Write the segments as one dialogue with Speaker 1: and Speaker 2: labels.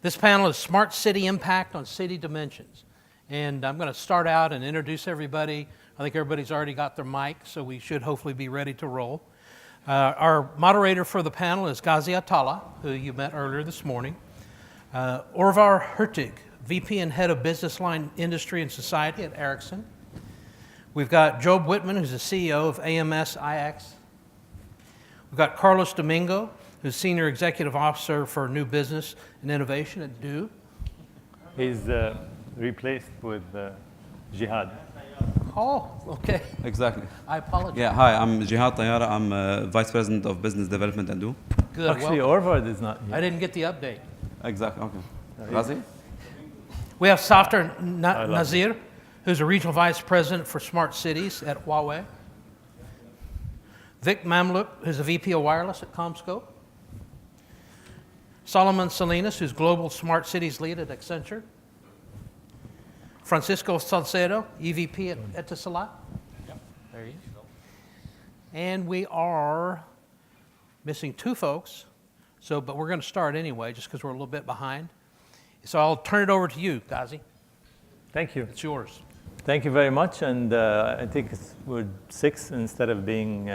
Speaker 1: This panel is Smart City Impact on City Dimensions. And I'm going to start out and introduce everybody. I think everybody's already got their mic, so we should hopefully be ready to roll. Our moderator for the panel is Ghazi Atallah, who you met earlier this morning. Orvar Hurtig, VP and Head of Business Line Industry and Society at Ericsson. We've got Job Witteman, who's the CEO of AMS IX. We've got Carlos Domingo, who's Senior Executive Officer for New Business and Innovation at DO.
Speaker 2: He's replaced with Jihad.
Speaker 1: Oh, okay.
Speaker 3: Exactly.
Speaker 1: I apologize.
Speaker 3: Yeah, hi, I'm Jihad Tayara. I'm Vice President of Business Development at DO.
Speaker 1: Good.
Speaker 2: Actually, Orvar is not here.
Speaker 1: I didn't get the update.
Speaker 3: Exactly, okay. Ghazi?
Speaker 1: We have Safder Nazir, who's a Regional Vice President for Smart Cities at Huawei. Vick Mamlouk, who's a VP of Wireless at Commscope. Salomon Salinas, who's Global Smart Cities Lead at Accenture. Francisco Salcedo, EVP at Etisalat. Yep, there he is. And we are missing two folks, but we're going to start anyway, just because we're a little bit behind. So I'll turn it over to you, Ghazi.
Speaker 2: Thank you.
Speaker 1: It's yours.
Speaker 2: Thank you very much. And I think we're 6 instead of being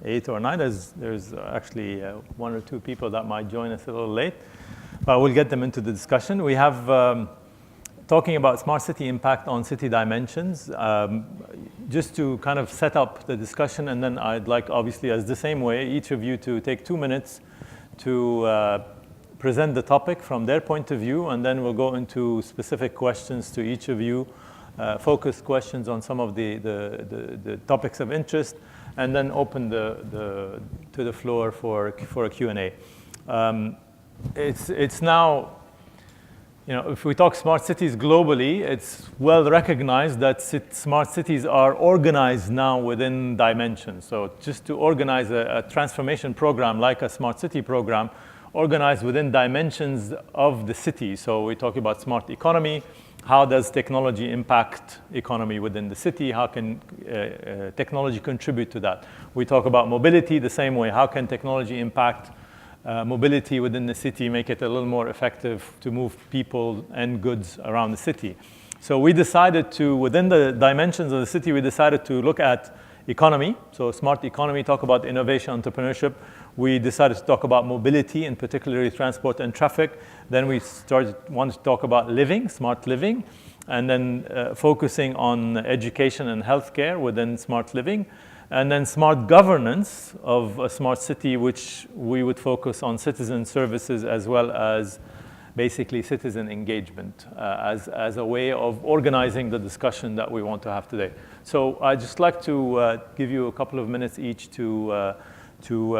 Speaker 2: 8 or 9. There's actually 1 or 2 people that might join us a little late, but we'll get them into the discussion. We have talking about smart city impact on city dimensions. Just to kind of set up the discussion, and then I'd like, obviously, as the same way, each of you to take 2 minutes to present the topic from their point of view, and then we'll go into specific questions to each of you, focused questions on some of the topics of interest, and then open to the floor for a Q&A. It's now, if we talk smart cities globally, it's well recognized that smart cities are organized now within dimensions. So just to organize a transformation program like a smart city program, organized within dimensions of the city. So we talk about smart economy. How does technology impact economy within the city? How can technology contribute to that? We talk about mobility the same way. How can technology impact mobility within the city, make it a little more effective to move people and goods around the city? So we decided to, within the dimensions of the city, we decided to look at economy. So smart economy, talk about innovation, entrepreneurship. We decided to talk about mobility, and particularly transport and traffic. Then we wanted to talk about living, smart living, and then focusing on education and healthcare within smart living. And then smart governance of a smart city, which we would focus on citizen services as well as basically citizen engagement as a way of organizing the discussion that we want to have today. So I'd just like to give you a couple of minutes each to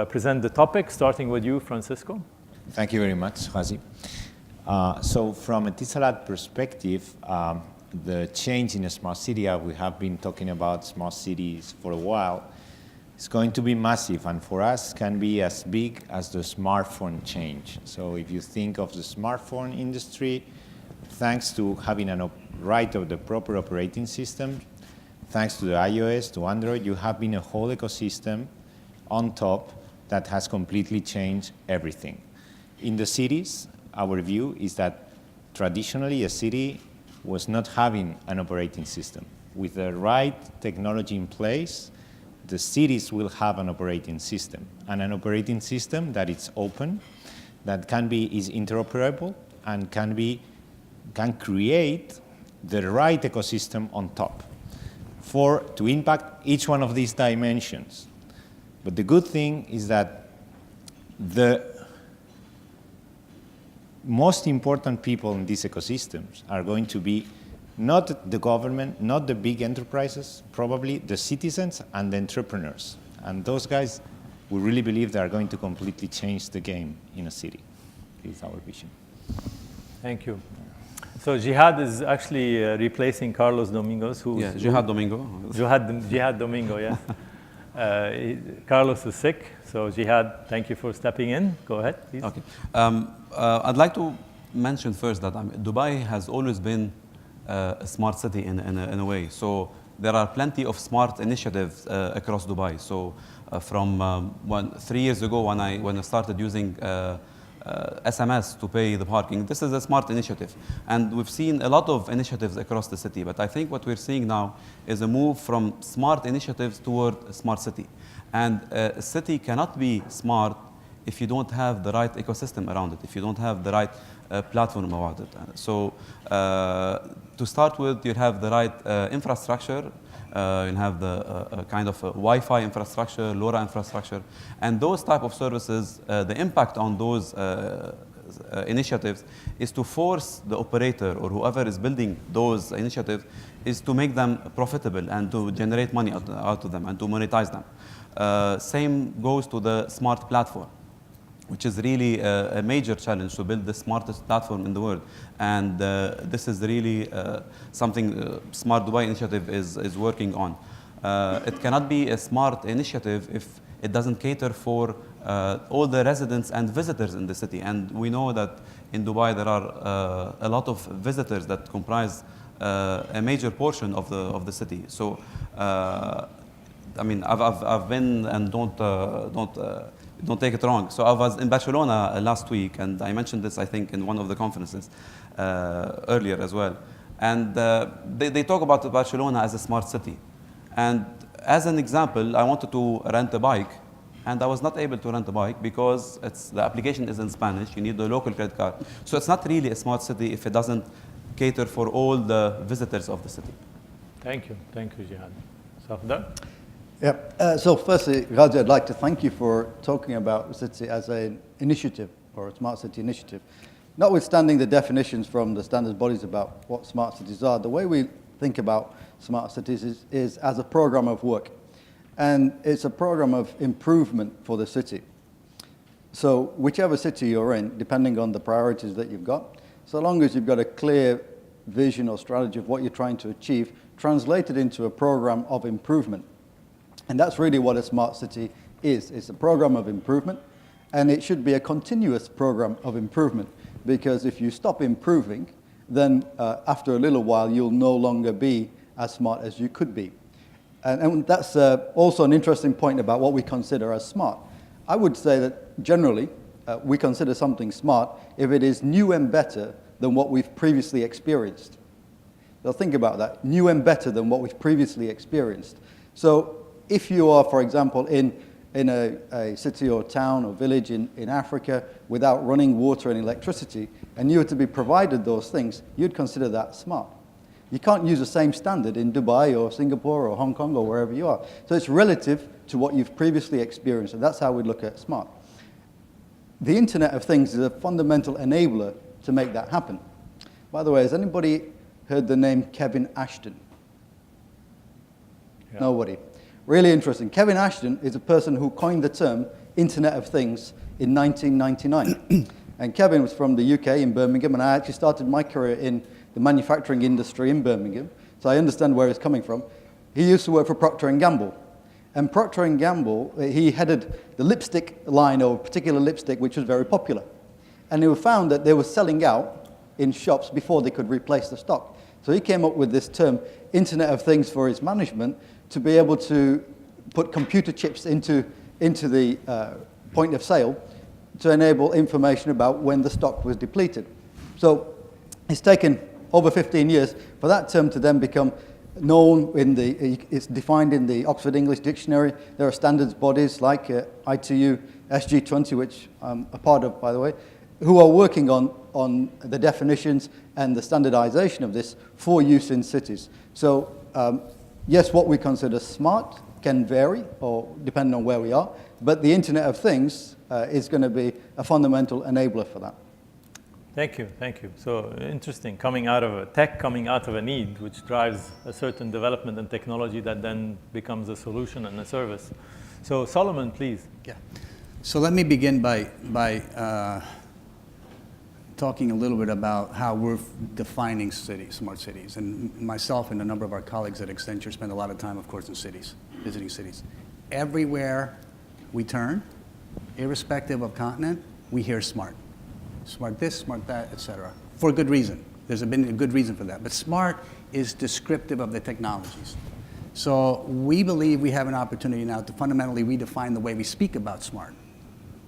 Speaker 2: present the topic, starting with you, Francisco.
Speaker 4: Thank you very much, Ghazi. So from a Etisalat perspective, the change in a smart city, we have been talking about smart cities for a while, is going to be massive, and for us can be as big as the smartphone change. So if you think of the smartphone industry, thanks to having the proper operating system, thanks to the iOS, to Android, you have been a whole ecosystem on top that has completely changed everything. In the cities, our view is that traditionally a city was not having an operating system. With the right technology in place, the cities will have an operating system, and an operating system that is open, that is interoperable, and can create the right ecosystem on top to impact each one of these dimensions. But the good thing is that the most important people in these ecosystems are going to be not the government, not the big enterprises, probably the citizens and the entrepreneurs. And those guys, we really believe they are going to completely change the game in a city. This is our vision.
Speaker 2: Thank you. So Jihad is actually replacing Carlos Domingos,
Speaker 3: Jihad Domingo.
Speaker 2: Jihad Domingo, yeah. Carlos is sick, so Jihad, thank you for stepping in. Go ahead, please.
Speaker 3: Okay. I'd like to mention first that Dubai has always been a smart city in a way. So there are plenty of smart initiatives across Dubai. So from 3 years ago when I started using SMS to pay the parking. This is a smart initiative. And we've seen a lot of initiatives across the city. But I think what we're seeing now is a move from smart initiatives toward a smart city. And a city cannot be smart if you don't have the right ecosystem around it, if you don't have the right platform about it. So to start with, you have the right infrastructure. You'll have the kind of Wi-Fi infrastructure, LoRa infrastructure, and those type of services, the impact on those initiatives is to force the operator or whoever is building those initiatives is to make them profitable and to generate money out of them and to monetize them. Same goes to the smart platform, which is really a major challenge to build the smartest platform in the world. And this is really something Smart Dubai initiative is working on. It cannot be a smart initiative if it doesn't cater for all the residents and visitors in the city. And we know that in Dubai there are a lot of visitors that comprise a major portion of the city. So, I mean, I've been, and don't take it wrong. So I was in Barcelona last week, and I mentioned this, I think, in one of the conferences earlier as well. And they talk about Barcelona as a smart city. And as an example, I wanted to rent a bike, and I was not able to rent a bike because the application is in Spanish. You need the local credit card. So it's not really a smart city if it doesn't cater for all the visitors of the city.
Speaker 2: Thank you, Jihad. Safder?
Speaker 5: Yeah. So firstly, Ghazi, I'd like to thank you for talking about the city as an initiative or a smart city initiative. Notwithstanding the definitions from the standards bodies about what smart cities are, the way we think about smart cities is as a program of work. And it's a program of improvement for the city. So whichever city you're in, depending on the priorities that you've got, so long as you've got a clear vision or strategy of what you're trying to achieve, translated into a program of improvement. And that's really what a smart city is. It's a program of improvement, and it should be a continuous program of improvement, because if you stop improving, then after a little while, you'll no longer be as smart as you could be. And that's also an interesting point about what we consider as smart. I would say that generally, we consider something smart if it is new and better than what we've previously experienced. So think about that, new and better than what we've previously experienced. So if you are, for example, in a city or town or village in Africa without running water and electricity, and you were to be provided those things, you'd consider that smart. You can't use the same standard in Dubai or Singapore or Hong Kong or wherever you are. So it's relative to what you've previously experienced, and that's how we look at smart. The Internet of Things is a fundamental enabler to make that happen. By the way, has anybody heard the name Kevin Ashton? Yeah. Nobody. Really interesting. Kevin Ashton is a person who coined the term Internet of Things in 1999. And Kevin was from the UK in Birmingham, and I actually started my career in the manufacturing industry in Birmingham, so I understand where he's coming from. He used to work for Procter & Gamble. And Procter & Gamble, he headed the lipstick line, or a particular lipstick, which was very popular. And they found that they were selling out in shops before they could replace the stock. So he came up with this term, Internet of Things, for his management, to be able to put computer chips into the point of sale to enable information about when the stock was depleted. So it's taken over 15 years for that term to then become known it's defined in the Oxford English Dictionary. There are standards bodies like ITU SG20, which I'm a part of, by the way, who are working on the definitions and the standardization of this for use in cities. So yes, what we consider smart can vary, or depending on where we are, but the Internet of Things is going to be a fundamental enabler for that.
Speaker 2: Thank you. So interesting, coming out of a need, which drives a certain development and technology that then becomes a solution and a service. So Salomon, please.
Speaker 6: Yeah. So let me begin by talking a little bit about how we're defining cities, smart cities. And myself and a number of our colleagues at Accenture spend a lot of time, of course, in cities, visiting cities. Everywhere we turn, irrespective of continent, we hear smart. Smart this, smart that, et cetera, for good reason. There's been a good reason for that. But smart is descriptive of the technologies. So we believe we have an opportunity now to fundamentally redefine the way we speak about smart.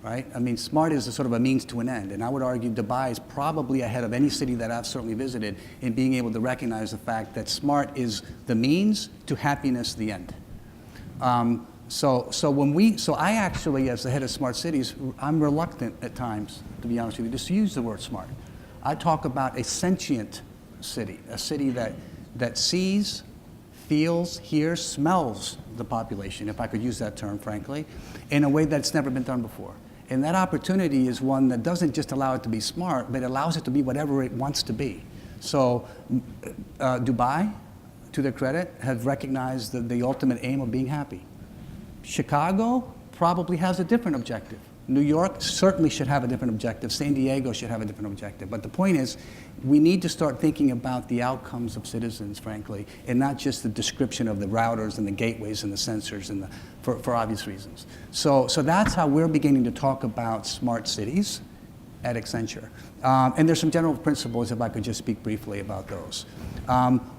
Speaker 6: right? I mean, smart is a sort of a means to an end, and I would argue Dubai is probably ahead of any city that I've certainly visited in being able to recognize the fact that smart is the means to happiness, the end. So I actually, as the head of smart cities, I'm reluctant at times, to be honest with you, just to use the word smart. I talk about a sentient city, a city that sees, feels, hears, smells the population, if I could use that term, frankly, in a way that's never been done before. And that opportunity is one that doesn't just allow it to be smart, but allows it to be whatever it wants to be. So Dubai, to their credit, have recognized the ultimate aim of being happy. Chicago probably has a different objective. New York certainly should have a different objective. San Diego should have a different objective. But the point is, we need to start thinking about the outcomes of citizens, frankly, and not just the description of the routers and the gateways and the sensors and for obvious reasons. So that's how we're beginning to talk about smart cities at Accenture. And there's some general principles, if I could just speak briefly about those.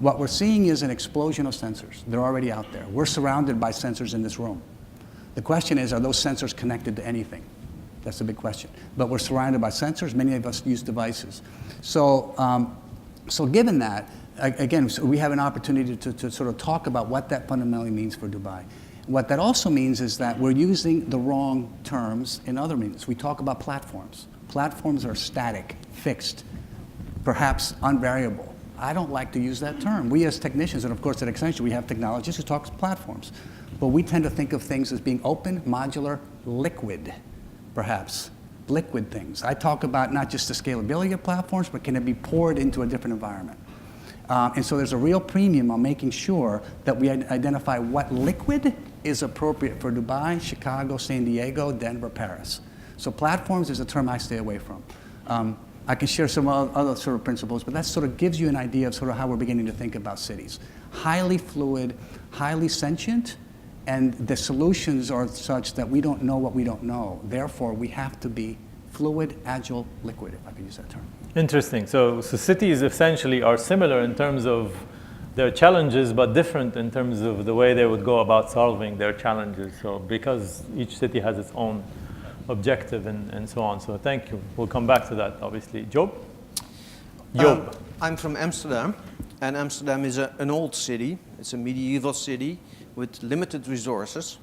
Speaker 6: What we're seeing is an explosion of sensors. They're already out there. We're surrounded by sensors in this room. The question is, are those sensors connected to anything? That's a big question. But we're surrounded by sensors. Many of us use devices. So given that, again, so we have an opportunity to sort of talk about what that fundamentally means for Dubai. What that also means is that we're using the wrong terms in other means. We talk about platforms. Platforms are static, fixed, perhaps unvariable. I don't like to use that term. We as technicians, and of course at Accenture, we have technologists who talk platforms. But we tend to think of things as being open, modular, liquid, perhaps. Liquid things. I talk about not just the scalability of platforms, but can it be poured into a different environment? And so there's a real premium on making sure that we identify what liquid is appropriate for Dubai, Chicago, San Diego, Denver, Paris. So platforms is a term I stay away from. I can share some other sort of principles, but that sort of gives you an idea of sort of how we're beginning to think about cities. Highly fluid, highly sentient, and the solutions are such that we don't know what we don't know. Therefore, we have to be fluid, agile, liquid, if I could use that term.
Speaker 2: Interesting. So cities essentially are similar in terms of their challenges, but different in terms of the way they would go about solving their challenges. So because each city has its own objective and so on. So thank you. We'll come back to that, obviously. Job?
Speaker 7: I'm from Amsterdam, and Amsterdam is an old city. It's a medieval city with limited resources.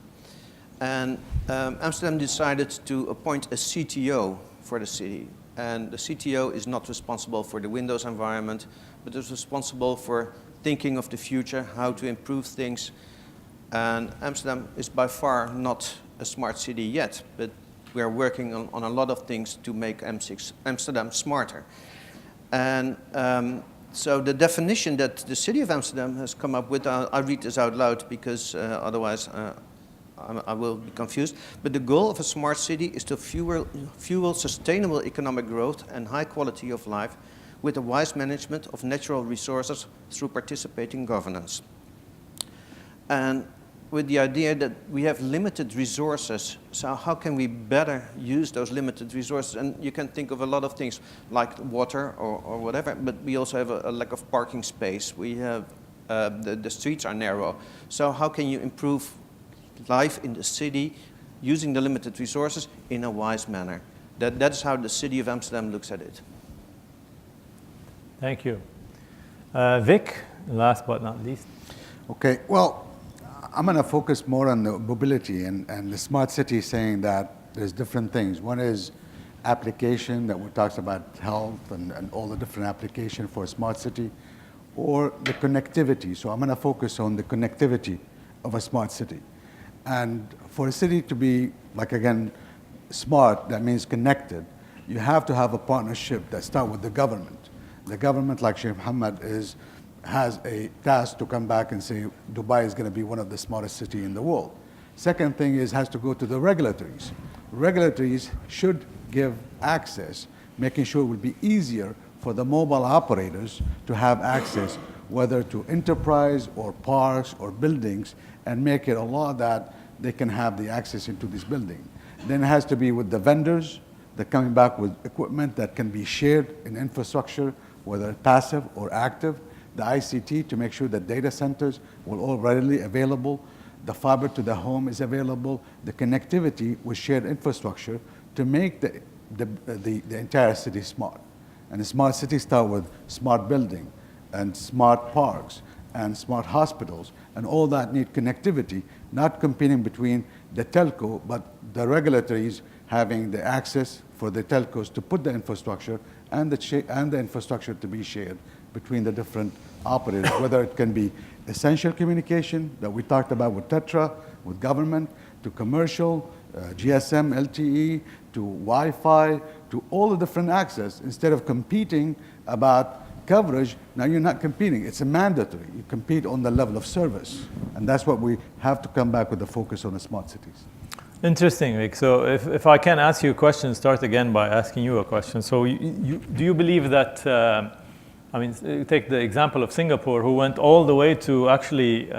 Speaker 7: And Amsterdam decided to appoint a CTO for the city. And the CTO is not responsible for the Windows environment, but is responsible for thinking of the future, how to improve things. And Amsterdam is by far not a smart city yet, but we are working on a lot of things to make Amsterdam smarter. And so the definition that the city of Amsterdam has come up with, I'll read this out loud because otherwise I will be confused. But the goal of a smart city is to fuel sustainable economic growth and high quality of life with a wise management of natural resources through participating governance. And with the idea that we have limited resources, so how can we better use those limited resources? And you can think of a lot of things like water or whatever, but we also have a lack of parking space. We have, the streets are narrow. So how can you improve life in the city using the limited resources in a wise manner? That's how the city of Amsterdam looks at it.
Speaker 2: Thank you. Vic, last but not least.
Speaker 8: Okay, well, I'm going to focus more on the mobility and the smart city, saying that there's different things. One is application that talks about health and all the different application for a smart city, or the connectivity. So I'm going to focus on the connectivity of a smart city. And for a city to be, like again, smart, that means connected, you have to have a partnership that starts with the government. The government, like Sheikh Mohammed, has a task to come back and say Dubai is going to be one of the smartest cities in the world. Second thing is has to go to the regulatories. Regulatories should give access, making sure it would be easier for the mobile operators to have access, whether to enterprise or parks or buildings, and make it a law that they can have the access into this building. Then it has to be with the vendors. They're coming back with equipment that can be shared in infrastructure, whether passive or active. The ICT to make sure that data centers will all readily available. The fiber to the home is available. The connectivity with shared infrastructure to make the entire city smart. And a smart city starts with smart building and smart parks and smart hospitals, and all that need connectivity, not competing between the telco, but the regulatories having the access for the telcos to put the infrastructure and the infrastructure to be shared between the different operators, whether it can be essential communication that we talked about with Tetra, with government, to commercial, GSM, LTE, to Wi-Fi, to all the different access. Instead of competing about coverage, now you're not competing. It's a mandatory. You compete on the level of service. And that's what we have to come back with the focus on the smart cities.
Speaker 2: Interesting, Vic. So if I can ask you a question, start again by asking you a question. So do you believe that, take the example of Singapore, who went all the way to actually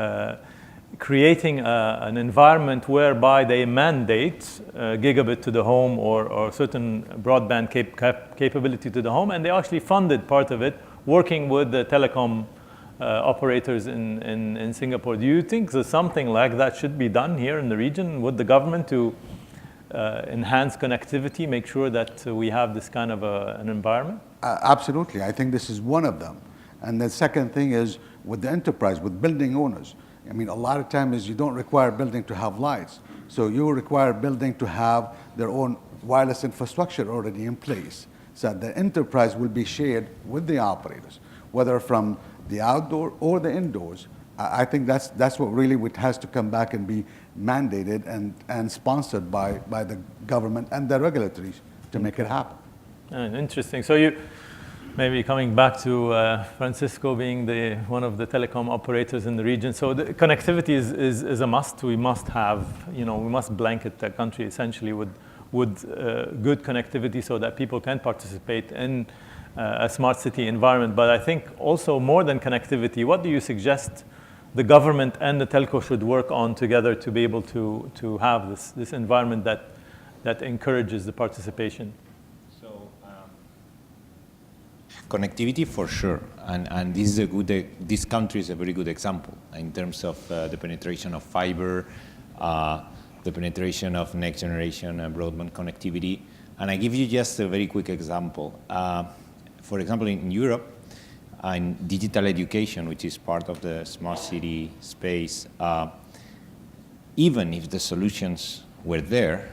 Speaker 2: creating an environment whereby they mandate gigabit to the home or certain broadband capability to the home, and they actually funded part of it, working with the telecom operators in Singapore. Do you think that something like that should be done here in the region with the government to enhance connectivity, make sure that we have this kind of an environment?
Speaker 8: Absolutely. I think this is one of them. And the second thing is with the enterprise, with building owners. I mean, a lot of times you don't require building to have lights. So you require building to have their own wireless infrastructure already in place. So the enterprise will be shared with the operators, whether from the outdoor or the indoors. I think that's what really has to come back and be mandated and sponsored by the government and the regulatories to make it happen.
Speaker 2: Interesting. So you, maybe coming back to Francisco being one of the telecom operators in the region. So the connectivity is a must. We must have, we must blanket the country essentially with good connectivity so that people can participate in a smart city environment. But I think also more than connectivity, what do you suggest the government and the telco should work on together to be able to have this environment that encourages the participation?
Speaker 4: Connectivity for sure, and this is this country is a very good example in terms of the penetration of fiber, the penetration of next generation broadband connectivity. And I give you just a very quick example. For example, in Europe, in digital education, which is part of the smart city space, even if the solutions were there,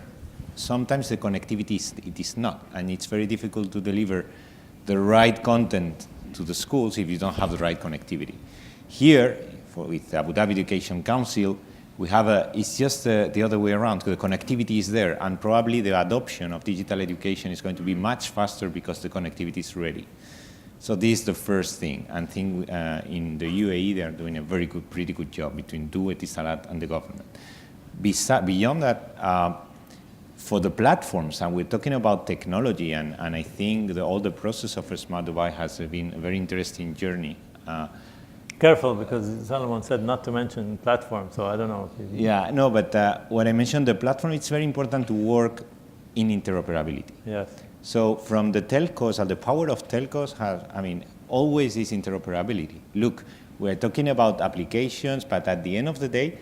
Speaker 4: sometimes the connectivity is not, and it's very difficult to deliver the right content to the schools if you don't have the right connectivity. Here, with Abu Dhabi Education Council, we have it's just the other way around. The connectivity is there, and probably the adoption of digital education is going to be much faster because the connectivity is ready. So this is the first thing. And in the UAE, they are doing a pretty good job between Etisalat and the government. Beyond that, for the platforms, and we're talking about technology, and I think all the process of a smart Dubai has been a very interesting journey.
Speaker 2: Careful, because Salomon said not to mention platform, so I don't know.
Speaker 4: Yeah, no, but when I mentioned the platform, it's very important to work in interoperability.
Speaker 2: Yes.
Speaker 4: So from the telcos, and the power of telcos always is interoperability. Look, we're talking about applications, but at the end of the day,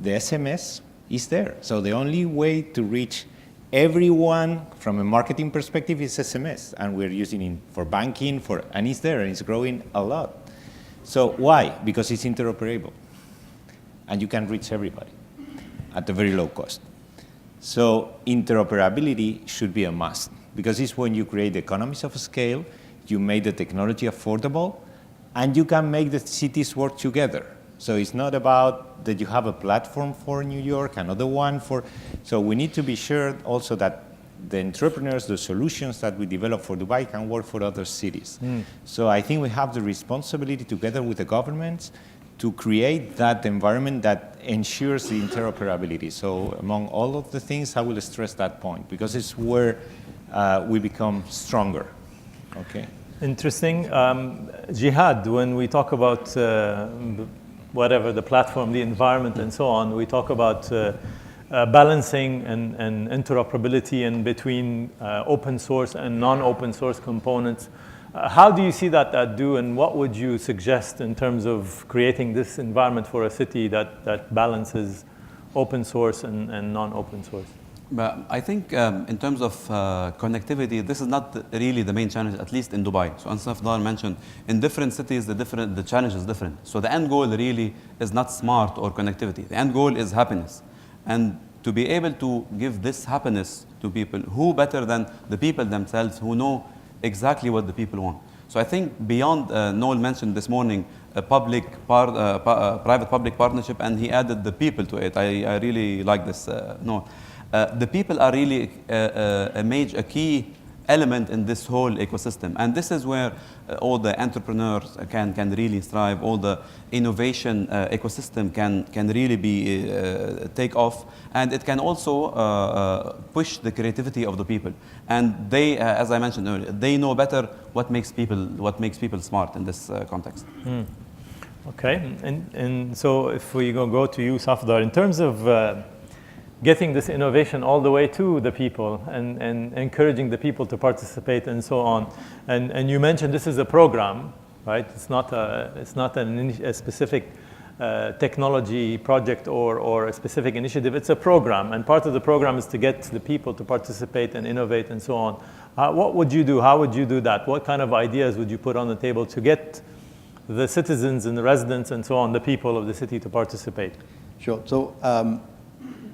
Speaker 4: the SMS is there. So the only way to reach everyone from a marketing perspective is SMS, and we're using it for banking, and it's there, and it's growing a lot. So why? Because it's interoperable, and you can reach everybody at a very low cost. So interoperability should be a must, because it's when you create economies of scale, you make the technology affordable, and you can make the cities work together. So it's not about that you have a platform for New York, another one for... So we need to be sure also that the entrepreneurs, the solutions that we develop for Dubai can work for other cities. So I think we have the responsibility together with the governments to create that environment that ensures the interoperability. So among all of the things, I will stress that point, because it's where we become stronger. Okay.
Speaker 2: Interesting. Jihad, when we talk about whatever the platform, the environment, and so on, we talk about balancing and interoperability in between open source and non-open source components. How do you see that do, and what would you suggest in terms of creating this environment for a city that balances open source and non-open source?
Speaker 3: But I think in terms of connectivity, this is not really the main challenge, at least in Dubai. So as Safder mentioned, in different cities, the challenge is different. So the end goal really is not smart or connectivity. The end goal is happiness. And to be able to give this happiness to people, who better than the people themselves who know exactly what the people want. So I think beyond, Noel mentioned this morning, a private-public partnership, and he added the people to it. I really like this, Noel. The people are really a key element in this whole ecosystem. And this is where all the entrepreneurs can really thrive, all the innovation ecosystem can really be take off. And it can also push the creativity of the people. And they, as I mentioned earlier, they know better what makes people smart in this context.
Speaker 2: Okay, and so if we go to you, Safder, in terms of getting this innovation all the way to the people and encouraging the people to participate and so on. And you mentioned this is a program, right? It's not a specific technology project or a specific initiative. It's a program, and part of the program is to get the people to participate and innovate and so on. What would you do? How would you do that? What kind of ideas would you put on the table to get the citizens and the residents and so on, the people of the city, to participate?
Speaker 5: Sure. So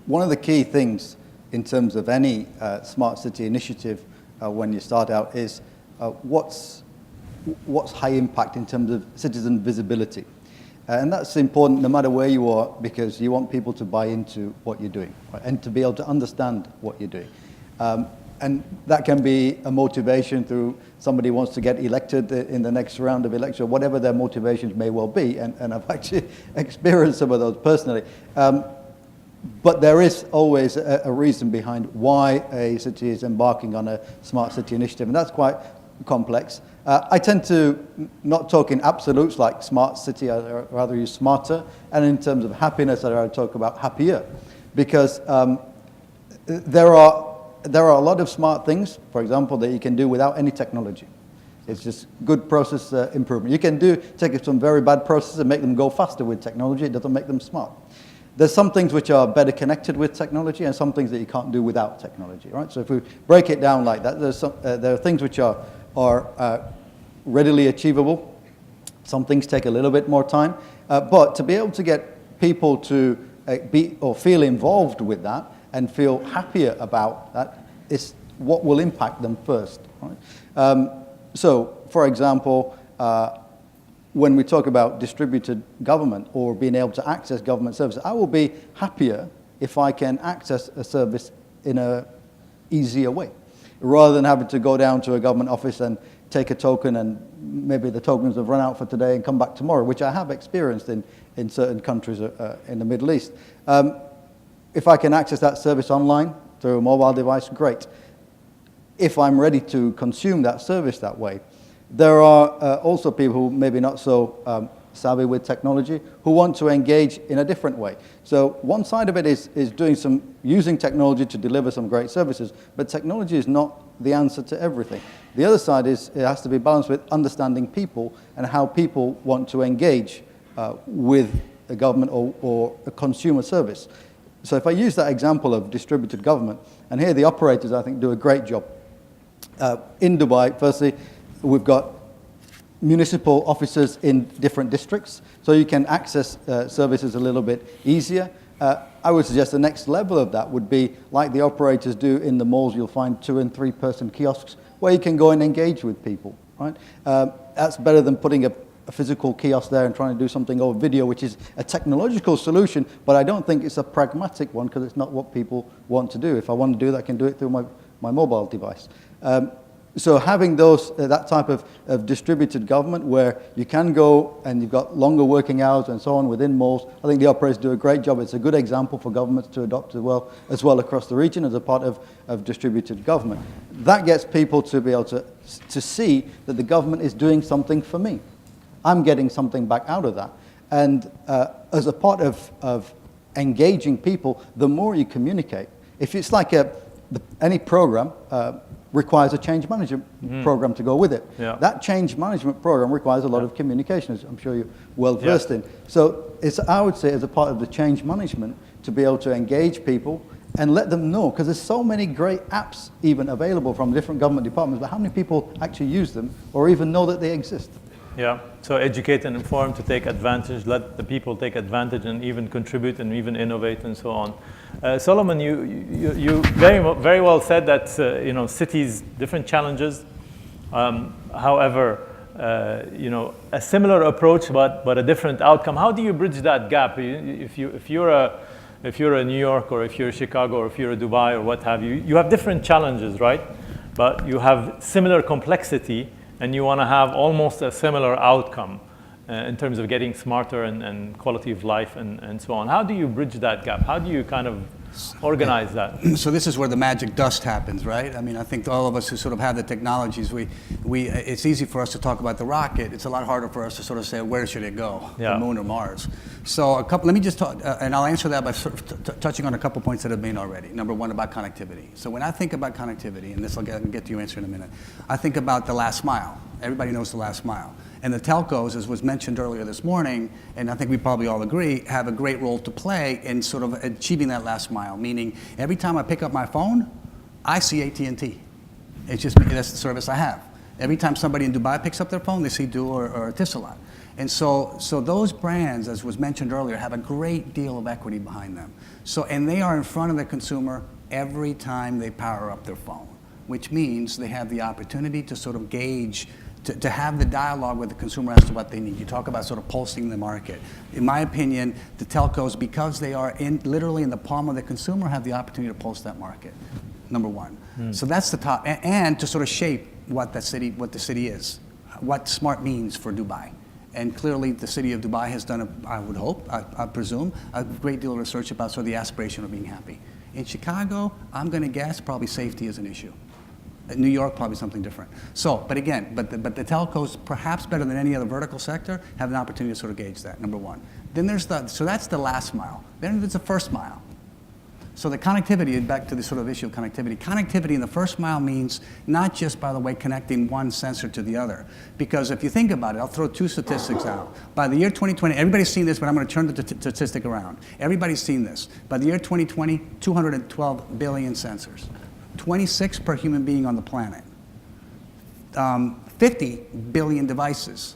Speaker 5: one of the key things in terms of any smart city initiative when you start out is what's high impact in terms of citizen visibility. And that's important no matter where you are, because you want people to buy into what you're doing, right? And to be able to understand what you're doing. And that can be a motivation through somebody wants to get elected in the next round of election, whatever their motivations may well be. And I've actually experienced some of those personally. But there is always a reason behind why a city is embarking on a smart city initiative, and that's quite complex. I tend to not talk in absolutes like smart city, I'd rather use smarter, and in terms of happiness, I'd rather talk about happier, because there are a lot of smart things, for example, that you can do without any technology. It's just good process improvement. You can take some very bad processes and make them go faster with technology. It doesn't make them smart. There's some things which are better connected with technology and some things that you can't do without technology, right? So if we break it down like that, there are things which are readily achievable. Some things take a little bit more time. But to be able to get people to be or feel involved with that and feel happier about that is what will impact them first, right? So, for example, when we talk about distributed government or being able to access government services, I will be happier if I can access a service in an easier way, rather than having to go down to a government office and take a token and maybe the tokens have run out for today and come back tomorrow, which I have experienced in certain countries in the Middle East. If I can access that service online through a mobile device, great. If I'm ready to consume that service that way, there are also people who maybe not so savvy with technology who want to engage in a different way. So one side of it is using technology to deliver some great services, but technology is not the answer to everything. The other side is it has to be balanced with understanding people and how people want to engage with a government or a consumer service. So if I use that example of distributed government, and here the operators I think do a great job. In Dubai, firstly, we've got municipal offices in different districts, so you can access services a little bit easier. I would suggest the next level of that would be like the operators do in the malls. You'll find 2- and 3-person kiosks where you can go and engage with people, right? That's better than putting a physical kiosk there and trying to do something over video, which is a technological solution, but I don't think it's a pragmatic one because it's not what people want to do. If I want to do that, I can do it through my mobile device. So having that type of distributed government where you can go and you've got longer working hours and so on within malls, I think the operators do a great job. It's a good example for governments to adopt as well across the region as a part of distributed government. That gets people to be able to see that the government is doing something for me. I'm getting something back out of that. And as a part of engaging people, the more you communicate, if it's like any program, requires a change management program to go with it.
Speaker 2: Yeah.
Speaker 5: That change management program requires a lot of communication, as I'm sure you're well versed in. So I would say as a part of the change management to be able to engage people and let them know, because there's so many great apps even available from different government departments, but how many people actually use them or even know that they exist?
Speaker 2: Yeah, so educate and inform to take advantage, let the people take advantage and even contribute and even innovate and so on. Salomon, you very well said that cities, different challenges. However, a similar approach but a different outcome. How do you bridge that gap? If you're a New York, or if you're Chicago, or if you're a Dubai, or what have you, you have different challenges, right? But you have similar complexity, and you want to have almost a similar outcome in terms of getting smarter and quality of life and so on. How do you bridge that gap? How do you kind of organize that?
Speaker 6: So this is where the magic dust happens, right? I mean, I think all of us who sort of have the technologies, it's easy for us to talk about the rocket. It's a lot harder for us to sort of say, where should it go,
Speaker 2: Yeah.
Speaker 6: the moon or Mars? So let me just talk, and I'll answer that by sort of touching on a couple points that have been made already. Number one, about connectivity. So when I think about connectivity, and this I'll get to your answer in a minute, I think about the last mile. Everybody knows the last mile. And the telcos, as was mentioned earlier this morning, and I think we probably all agree, have a great role to play in sort of achieving that last mile. Meaning, every time I pick up my phone, I see AT&T. It's just, that's the service I have. Every time somebody in Dubai picks up their phone, they see Du or Etisalat. And so those brands, as was mentioned earlier, have a great deal of equity behind them. So, and they are in front of the consumer every time they power up their phone, which means they have the opportunity to sort of gauge, to have the dialogue with the consumer as to what they need. You talk about sort of pulsing the market. In my opinion, the telcos, because they are literally in the palm of the consumer, have the opportunity to pulse that market, number one. So that's the top, and to sort of shape what the city is, what smart means for Dubai. And clearly the city of Dubai has done, I would hope, I presume, a great deal of research about sort of the aspiration of being happy. In Chicago, I'm gonna guess probably safety is an issue. New York, probably something different. So, but again, but the telcos, perhaps better than any other vertical sector, have an opportunity to sort of gauge that, number one. Then so that's the last mile. Then there's the first mile. So the connectivity, back to the sort of issue of connectivity. Connectivity in the first mile means not just, by the way, connecting one sensor to the other. Because if you think about it, I'll throw two statistics out. By the year 2020, everybody's seen this, but I'm going to turn the statistic around. Everybody's seen this. By the year 2020, 212 billion sensors. 26 per human being on the planet. 50 billion devices.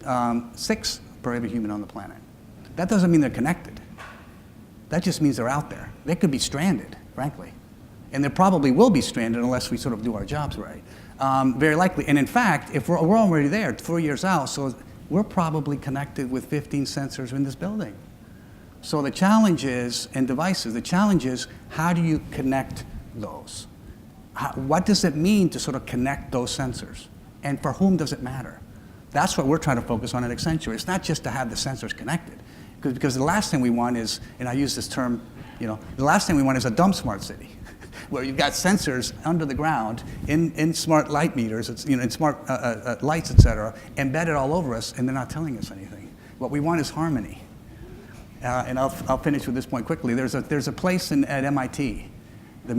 Speaker 6: 6 per every human on the planet. That doesn't mean they're connected. That just means they're out there. They could be stranded, frankly. And they probably will be stranded unless we sort of do our jobs right. Very likely. And in fact, if we're already there, 4 years out, so we're probably connected with 15 sensors in this building. So the challenge is, and devices, the challenge is, how do you connect those? What does it mean to sort of connect those sensors? And for whom does it matter? That's what we're trying to focus on at Accenture. It's not just to have the sensors connected. Because the last thing we want is, and I use this term, the last thing we want is a dumb smart city, where you've got sensors under the ground in smart light meters, in smart lights, et cetera, embedded all over us, and they're not telling us anything. What we want is harmony. And I'll finish with this point quickly. There's a place at MIT,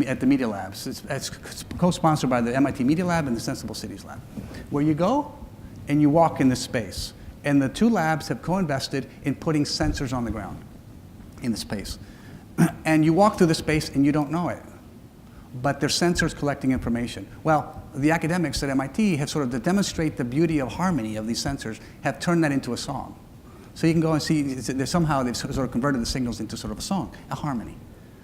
Speaker 6: at the Media Labs. It's co-sponsored by the MIT Media Lab and the Sensible Cities Lab, where you go and you walk in this space. And the two labs have co-invested in putting sensors on the ground in the space. And you walk through the space and you don't know it. But they're sensors collecting information. Well, the academics at MIT have sort of, to demonstrate the beauty of harmony of these sensors, have turned that into a song. So you can go and see, somehow they've sort of converted the signals into sort of a song, a harmony,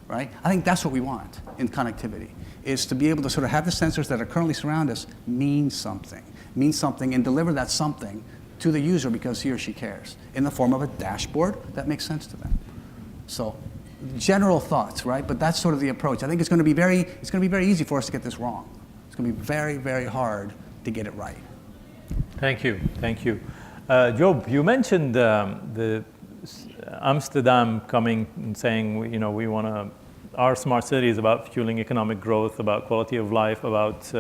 Speaker 6: right? I think that's what we want in connectivity, is to be able to sort of have the sensors that are currently surround us mean something, and deliver that something to the user because he or she cares in the form of a dashboard that makes sense to them. So general thoughts, right? But that's sort of the approach. I think it's going to be very easy for us to get this wrong. It's going to be very, very hard to get it right.
Speaker 2: Thank you. Job, you mentioned the Amsterdam coming and saying, we want to, our smart city is about fueling economic growth, about quality of life, about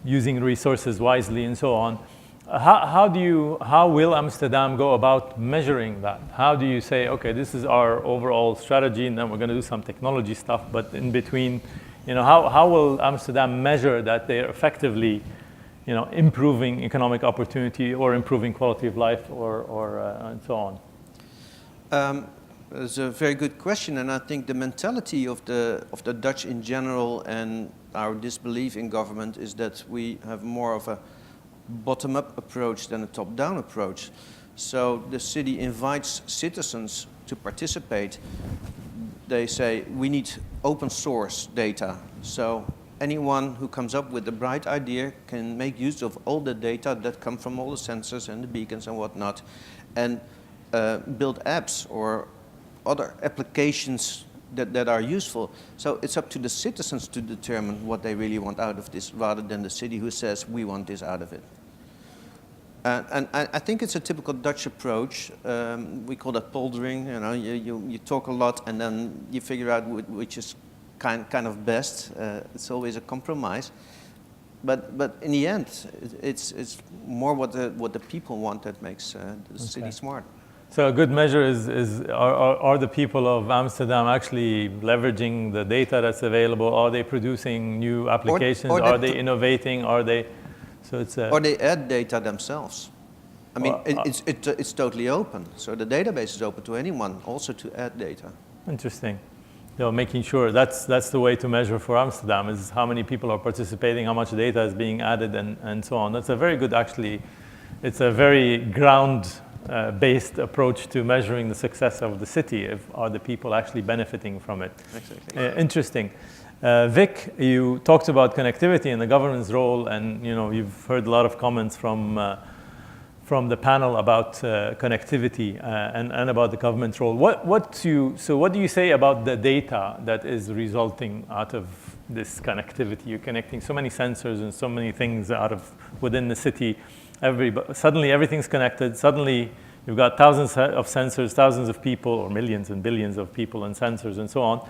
Speaker 2: using resources wisely and so on. How will Amsterdam go about measuring that? How do you say, okay, this is our overall strategy, and then we're going to do some technology stuff, but in between, how will Amsterdam measure that they're effectively, improving economic opportunity or improving quality of life or and so on?
Speaker 7: It's a very good question, and I think the mentality of the Dutch in general and our disbelief in government is that we have more of a bottom-up approach than a top-down approach. So the city invites citizens to participate. They say, we need open source data. So anyone who comes up with a bright idea can make use of all the data that come from all the sensors and the beacons and whatnot, and build apps or other applications that are useful. So it's up to the citizens to determine what they really want out of this, rather than the city who says, we want this out of it. And I think it's a typical Dutch approach. We call that poldering. You know, you talk a lot and then you figure out which is kind of best. It's always a compromise. But in the end, it's more what the people want that makes the city smart.
Speaker 2: So a good measure are the people of Amsterdam actually leveraging the data that's available? Are they producing new applications? Are they innovating? Are they? So it's
Speaker 7: or they add data themselves. I mean, it's totally open. So the database is open to anyone, also to add data.
Speaker 2: Interesting. You know, making sure that's the way to measure for Amsterdam is how many people are participating, how much data is being added, and so on. That's a very good, actually. It's a very ground-based approach to measuring the success of the city. Are the people actually benefiting from it?
Speaker 7: Exactly.
Speaker 2: Interesting. Vick, you talked about connectivity and the government's role, and you've heard a lot of comments from the panel about connectivity and about the government's role. What do you say about the data that is resulting out of this connectivity? You're connecting so many sensors and so many things within the city. Suddenly everything's connected. Suddenly you've got thousands of sensors, thousands of people, or millions and billions of people and sensors and so on.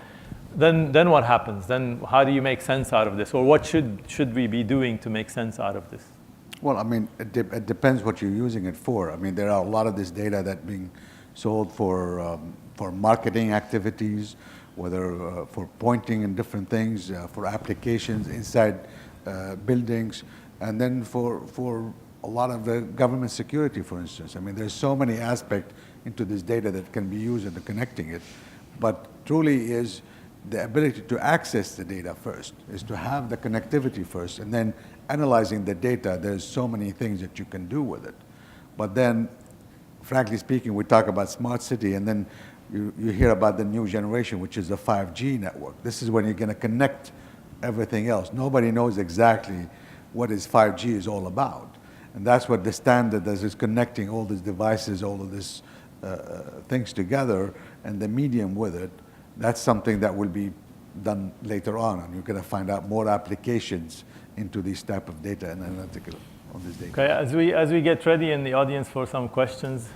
Speaker 2: Then what happens? Then how do you make sense out of this? Or what should we be doing to make sense out of this?
Speaker 8: Well, I mean, it depends what you're using it for. I mean, there are a lot of this data that being sold for marketing activities, whether for pointing and different things, for applications inside buildings, and then for a lot of the government security, for instance. I mean, there's so many aspects into this data that can be used into connecting it, but truly is the ability to access the data first, is to have the connectivity first, and then analyzing the data. There's so many things that you can do with it. But then, frankly speaking, we talk about smart city, and then you hear about the new generation, which is the 5G network. This is when you're going to connect everything else. Nobody knows exactly what 5G is all about. And that's what the standard is connecting all these devices, all of these things together, and the medium with it. That's something that will be done later on, and you're going to find out more applications into this type of data and analytical on this data.
Speaker 2: Okay, as we get ready in the audience for some questions.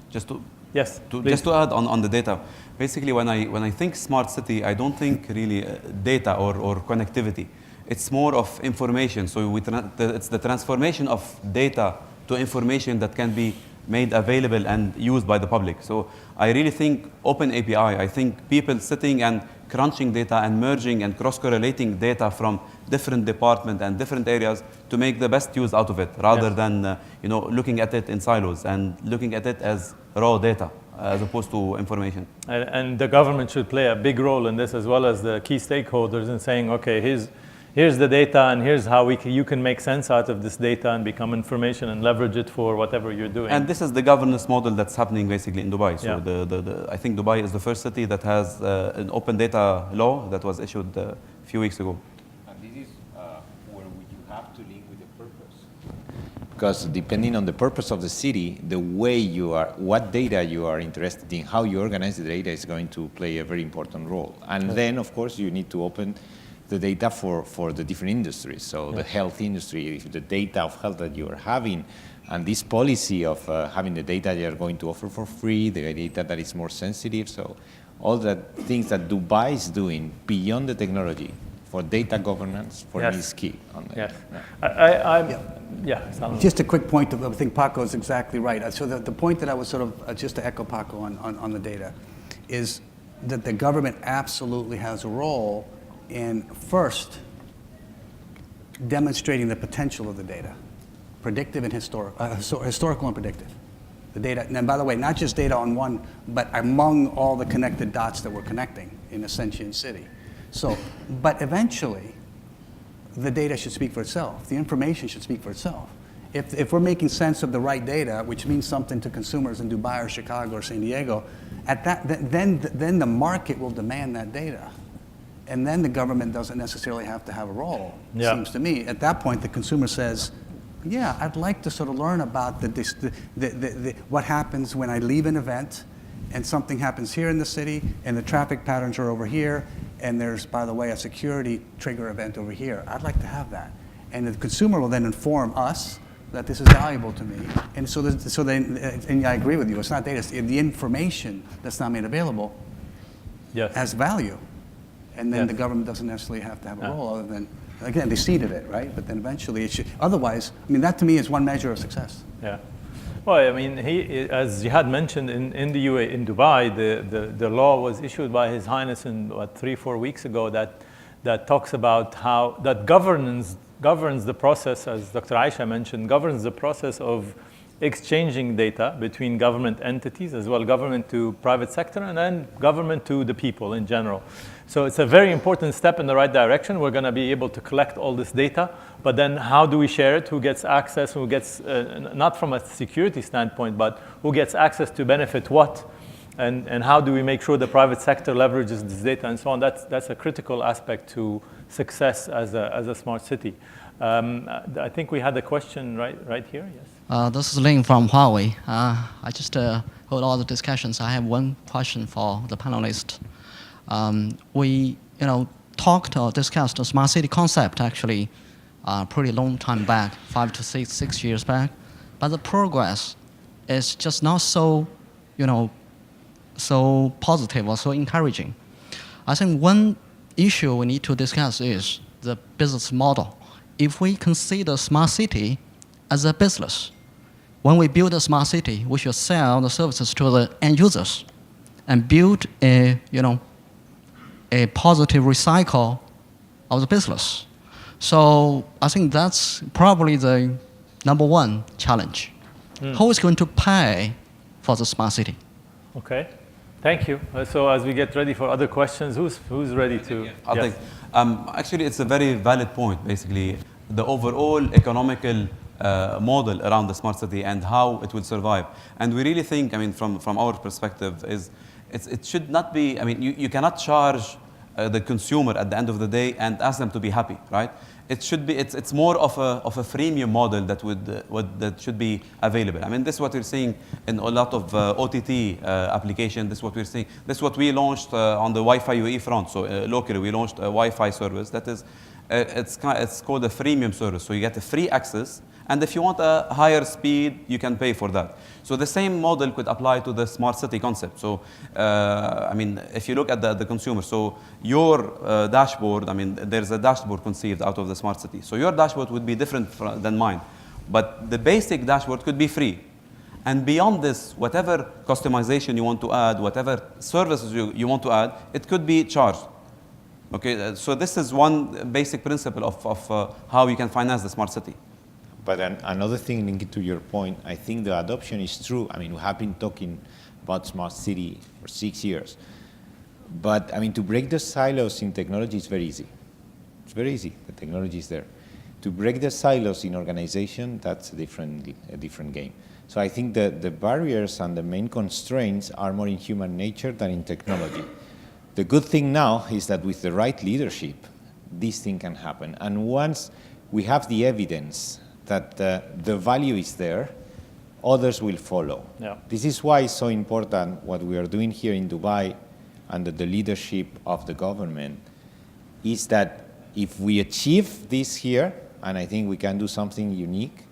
Speaker 3: Just to add on the data, basically when I think smart city, I don't think really data or connectivity. It's more of information. So it's the transformation of data to information that can be made available and used by the public. So I really think open API, I think people sitting and crunching data and merging and cross-correlating data from different departments and different areas to make the best use out of it, rather than looking at it in silos and looking at it as raw data as opposed to information.
Speaker 2: And the government should play a big role in this, as well as the key stakeholders, in saying, okay, here's the data, and here's how you can make sense out of this data and become information and leverage it for whatever you're doing.
Speaker 3: And this is the governance model that's happening basically in Dubai. So I think Dubai is the first city that has an open data law that was issued a few weeks ago.
Speaker 4: And this is where you have to link with the purpose. Because depending on the purpose of the city, the way what data you are interested in, how you organize the data is going to play a very important role. And then, of course, you need to open the data for the different industries. So the health industry, the data of health that you are having, and this policy of having the data you are going to offer for free, the data that is more sensitive. So all the things that Dubai is doing beyond the technology for data governance for me is key.
Speaker 2: Salomon.
Speaker 6: Just a quick point. I think Paco is exactly right. So the point that I was sort of, just to echo Paco on the data, is that the government absolutely has a role in first demonstrating the potential of the data, predictive and historical and predictive. The data, and by the way, not just data on one, but among all the connected dots that we're connecting in a sentient city. So, but eventually, the data should speak for itself. The information should speak for itself. If we're making sense of the right data, which means something to consumers in Dubai or Chicago or San Diego, at that, then the market will demand that data. And then the government doesn't necessarily have to have a role, it seems to me. At that point, the consumer says, yeah, I'd like to sort of learn about what happens when I leave an event and something happens here in the city and the traffic patterns are over here and there's, by the way, a security trigger event over here. I'd like to have that. And the consumer will then inform us that this is valuable to me. And and I agree with you, it's not data, it's the information that's not made available has value. And then the government doesn't necessarily have to have a role other than, again, they seeded it, right? But then eventually it should, otherwise, I mean, that to me is one measure of success.
Speaker 2: Yeah. Well, I mean, as Jihad mentioned, in the UAE, in Dubai, the law was issued by His Highness in 3-4 weeks ago that talks about how that governs the process, as Dr. Aisha mentioned, governs the process of exchanging data between government entities, as well government to private sector, and then government to the people in general. So it's a very important step in the right direction. We're going to be able to collect all this data, but then how do we share it? Who gets access? Who gets, not from a security standpoint, but who gets access to benefit what? And how do we make sure the private sector leverages this data and so on? That's a critical aspect to success as a smart city. I think we had a question right here, yes?
Speaker 9: This is Ling from Huawei. I just heard all the discussions. I have one question for the panelists. We talked or discussed the smart city concept actually pretty long time back, 5 to 6 years back, but the progress is just not so, so positive or so encouraging. I think one issue we need to discuss is the business model. If we consider smart city as a business, when we build a smart city, we should sell the services to the end users and build a positive recycle of the business. So I think that's probably the number one challenge. Who is going to pay for the smart city?
Speaker 2: Okay, thank you. So as we get ready for other questions, who's ready to?
Speaker 3: I'll take. Actually, it's a very valid point. Basically, the overall economical model around the smart city and how it will survive. And we really think, I mean, from our perspective, it should not be. I mean, you cannot charge the consumer at the end of the day and ask them to be happy, right? It should be. It's more of a freemium model that should be available. I mean, this is what we're seeing in a lot of OTT applications. This is what we're seeing. This is what we launched on the Wi-Fi UAE front. So locally, we launched a Wi-Fi service that is. It's called a freemium service. So you get a free access, and if you want a higher speed, you can pay for that. So the same model could apply to the smart city concept. So I mean, if you look at the consumer, so your dashboard, I mean, there's a dashboard conceived out of the smart city. So your dashboard would be different than mine, but the basic dashboard could be free. And beyond this, whatever customization you want to add, whatever services you want to add, it could be charged. Okay, so this is one basic principle of how you can finance the smart city.
Speaker 4: But another thing linked to your point, I think the adoption is true. I mean, we have been talking about smart city for 6 years. But I mean, to break the silos in technology is very easy. It's very easy. The technology is there. To break the silos in organization, that's a different game. So I think that the barriers and the main constraints are more in human nature than in technology. The good thing now is that with the right leadership, this thing can happen. And once we have the evidence that the value is there, others will follow.
Speaker 2: Yeah.
Speaker 4: This is why it's so important what we are doing here in Dubai under the leadership of the government, is that if we achieve this here, and I think we can do something unique,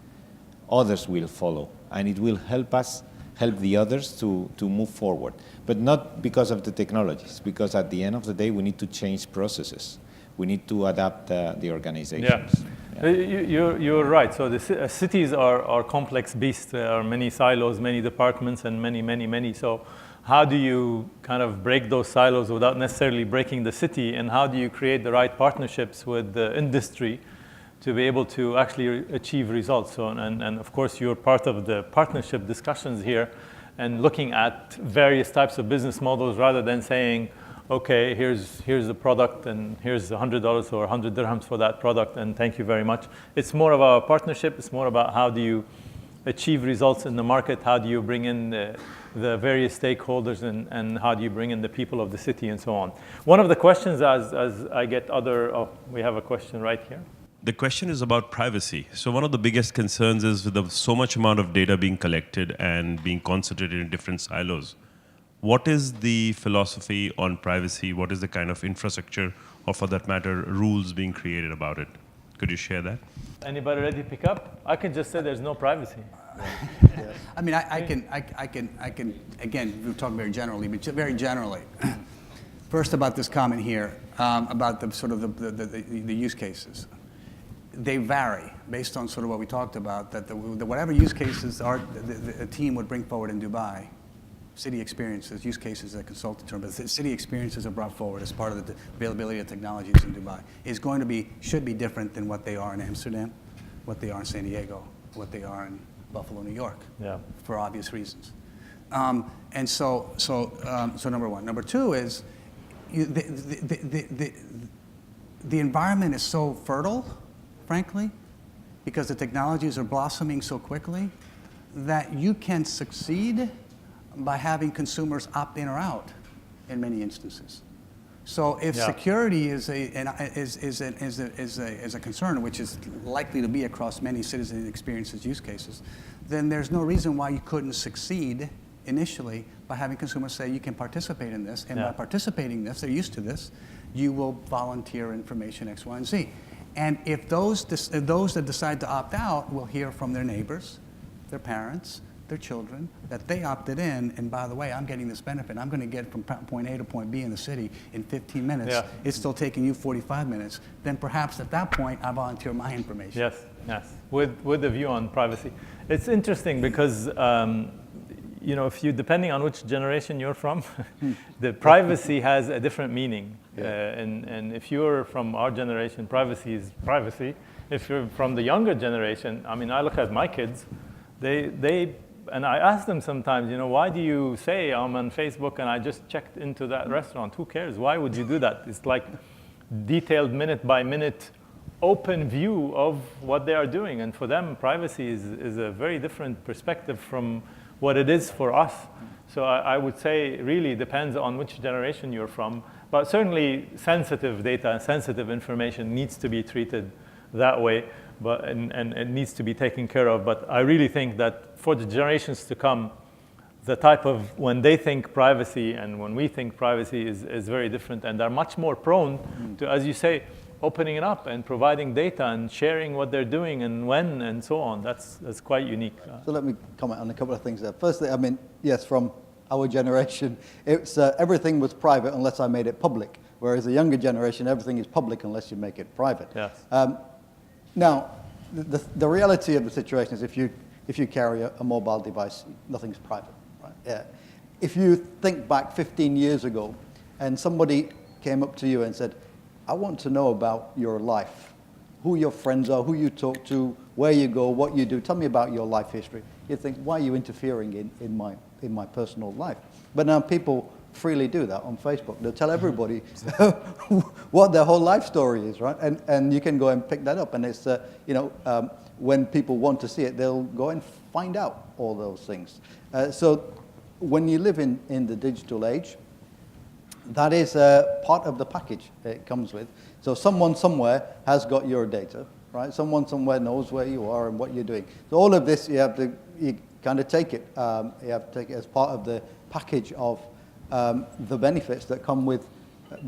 Speaker 4: others will follow. And it will help us help the others to move forward. But not because of the technologies, because at the end of the day, we need to change processes. We need to adapt the organizations.
Speaker 2: Yeah. You're right. So the cities are complex beasts. There are many silos, many departments, and many. So how do you kind of break those silos without necessarily breaking the city? And how do you create the right partnerships with the industry to be able to actually achieve results. So, and of course, you're part of the partnership discussions here and looking at various types of business models rather than saying, okay, here's the product and here's $100 or 100 dirhams for that product and thank you very much. It's more about a partnership. It's more about how do you achieve results in the market, how do you bring in the various stakeholders and how do you bring in the people of the city and so on. One of the questions as I get we have a question right here.
Speaker 10: The question is about privacy. So one of the biggest concerns is with so much amount of data being collected and being concentrated in different silos. What is the philosophy on privacy? What is the kind of infrastructure, or for that matter, rules being created about it? Could you share that?
Speaker 2: Anybody ready to pick up? I can just say there's no privacy.
Speaker 6: I mean, I can, again, we'll talk very generally, but very generally. First about this comment here, about the sort of the use cases. They vary based on sort of what we talked about, that whatever use cases a team would bring forward in Dubai, city experiences, use cases is a consultant term, but city experiences are brought forward as part of the availability of technologies in Dubai, should be different than what they are in Amsterdam, what they are in San Diego, what they are in Buffalo, New York, for obvious reasons. And so number one. Number two is the environment is so fertile, frankly, because the technologies are blossoming so quickly that you can succeed by having consumers opt in or out in many instances. So if security is a concern, which is likely to be across many citizen experiences use cases, then there's no reason why you couldn't succeed initially by having consumers say you can participate in this, and by participating in this, they're used to this, you will volunteer information X, Y, and Z. And if those that decide to opt out will hear from their neighbors, their parents, their children, that they opted in, and by the way, I'm getting this benefit. I'm going to get from point A to point B in the city in 15 minutes. Yeah. It's still taking you 45 minutes. Then perhaps at that point, I volunteer my information.
Speaker 2: Yes, yes, with a view on privacy. It's interesting because, you know, depending on which generation you're from, the privacy has a different meaning. And if you're from our generation, privacy is privacy. If you're from the younger generation, I mean, I look at my kids, and I ask them sometimes, you know, why do you say I'm on Facebook and I just checked into that restaurant? Who cares? Why would you do that? It's like detailed minute by minute open view of what they are doing. And for them, privacy is a very different perspective from what it is for us. So I would say it really depends on which generation you're from. But certainly sensitive data and sensitive information needs to be treated that way. And it needs to be taken care of. But I really think that for the generations to come, the type of, when they think privacy and when we think privacy is very different, and they're much more prone to, as you say, opening it up and providing data and sharing what they're doing and when and so on. That's quite unique.
Speaker 5: So let me comment on a couple of things there. Firstly, I mean, yes, from our generation, it's everything was private unless I made it public, whereas the younger generation, everything is public unless you make it private.
Speaker 2: Yes.
Speaker 5: Now, the reality of the situation is if you carry a mobile device, nothing's private, right? Yeah. If you think back 15 years ago and somebody came up to you and said, I want to know about your life, who your friends are, who you talk to, where you go, what you do, tell me about your life history. You'd think, why are you interfering in my personal life? But now people freely do that on Facebook. They'll tell everybody what their whole life story is, right? And you can go and pick that up. And it's, when people want to see it, they'll go and find out all those things. So when you live in the digital age, that is part of the package it comes with. So someone somewhere has got your data, right? Someone somewhere knows where you are and what you're doing. So all of this, you kind of take it. You have to take it as part of the package of the benefits that come with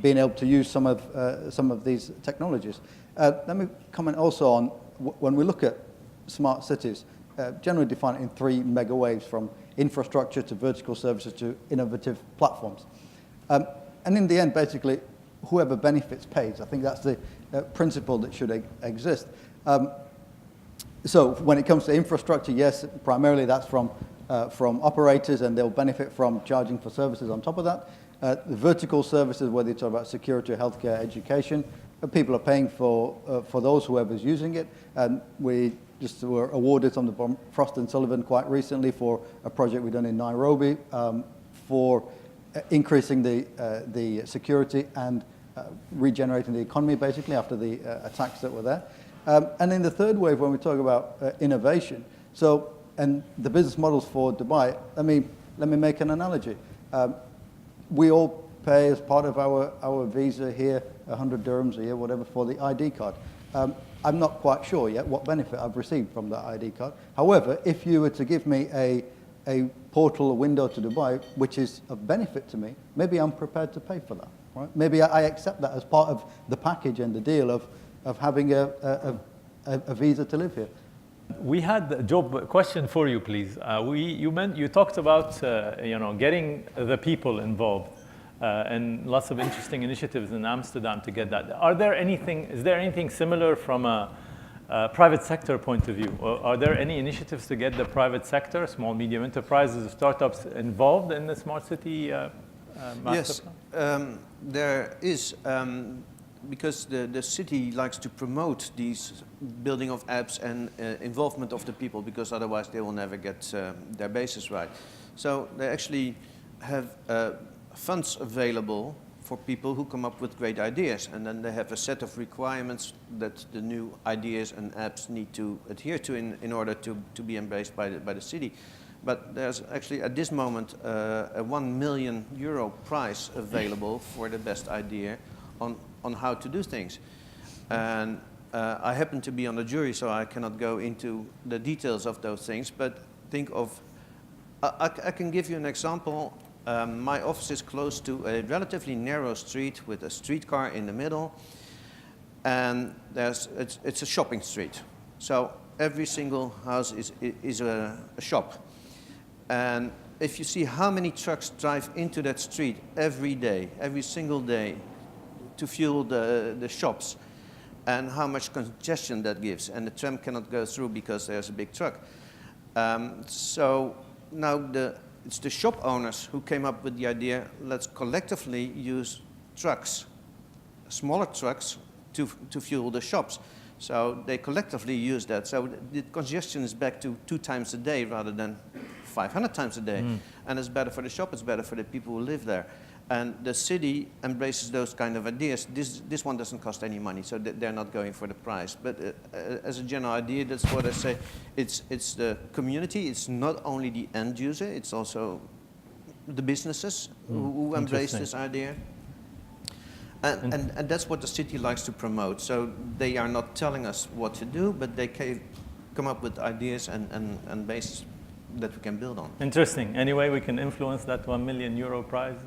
Speaker 5: being able to use some of these technologies. Let me comment also on when we look at smart cities, generally defined in 3 mega waves, from infrastructure to vertical services to innovative platforms. And in the end, basically, whoever benefits pays. I think that's the principle that should exist. So when it comes to infrastructure, yes, primarily that's from operators, and they'll benefit from charging for services on top of that. The vertical services, whether you talk about security, healthcare, education, people are paying for those whoever's using it, and we just were awarded from the Frost & Sullivan quite recently for a project we've done in Nairobi for increasing the security and regenerating the economy, basically, after the attacks that were there. And in the third wave, when we talk about innovation, and the business models for Dubai, let me make an analogy. We all pay as part of our visa here, 100 dirhams a year, whatever, for the ID card. I'm not quite sure yet what benefit I've received from that ID card. However, if you were to give me a portal, a window to Dubai, which is of benefit to me, maybe I'm prepared to pay for that. Right? Maybe I accept that as part of the package and the deal of having a visa to live here.
Speaker 2: We had, Job, a question for you, please. You talked about getting the people involved and lots of interesting initiatives in Amsterdam to get that. Is there anything similar from a private sector point of view? Or are there any initiatives to get the private sector, small, medium enterprises, startups involved in the smart city master plan?
Speaker 7: There is. Because the city likes to promote these building of apps and involvement of the people, because otherwise they will never get their bases right. So they actually have funds available for people who come up with great ideas, and then they have a set of requirements that the new ideas and apps need to adhere to in order to be embraced by the city. But there's actually at this moment a €1 million prize available for the best idea on how to do things. And I happen to be on the jury, so I cannot go into the details of those things, but think of, I can give you an example. My office is close to a relatively narrow street with a streetcar in the middle, and it's a shopping street. So every single house is a shop. And if you see how many trucks drive into that street every day, every single day, to fuel the shops, and how much congestion that gives, and the tram cannot go through because there's a big truck. So now it's the shop owners who came up with the idea, let's collectively use trucks, smaller trucks, to fuel the shops. So they collectively use that. So the congestion is back to 2 times a day rather than 500 times a day. And it's better for the shop, it's better for the people who live there. And the city embraces those kind of ideas. This one doesn't cost any money, so they're not going for the price. But as a general idea, that's what I say. It's the community. It's not only the end user. It's also the businesses who embrace this idea. And that's what the city likes to promote. So they are not telling us what to do, but they come up with ideas and bases that we can build on.
Speaker 2: Interesting. Any way we can influence that €1 million prize?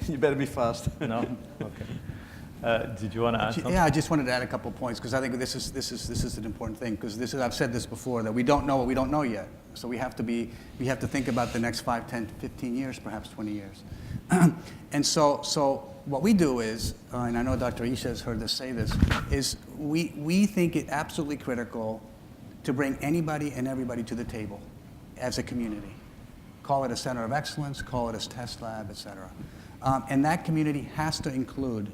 Speaker 7: You better be fast.
Speaker 2: No? Okay. Did you want to add something?
Speaker 6: Yeah, I just wanted to add a couple points, because I think this is an important thing, because I've said this before, that we don't know what we don't know yet. So we have to think about the next 5, 10, 15 years, perhaps 20 years. And so what we do is, and I know Dr. Aisha has heard us say this, is we think it absolutely critical to bring anybody and everybody to the table as a community. Call it a center of excellence, call it a test lab, et cetera. And that community has to include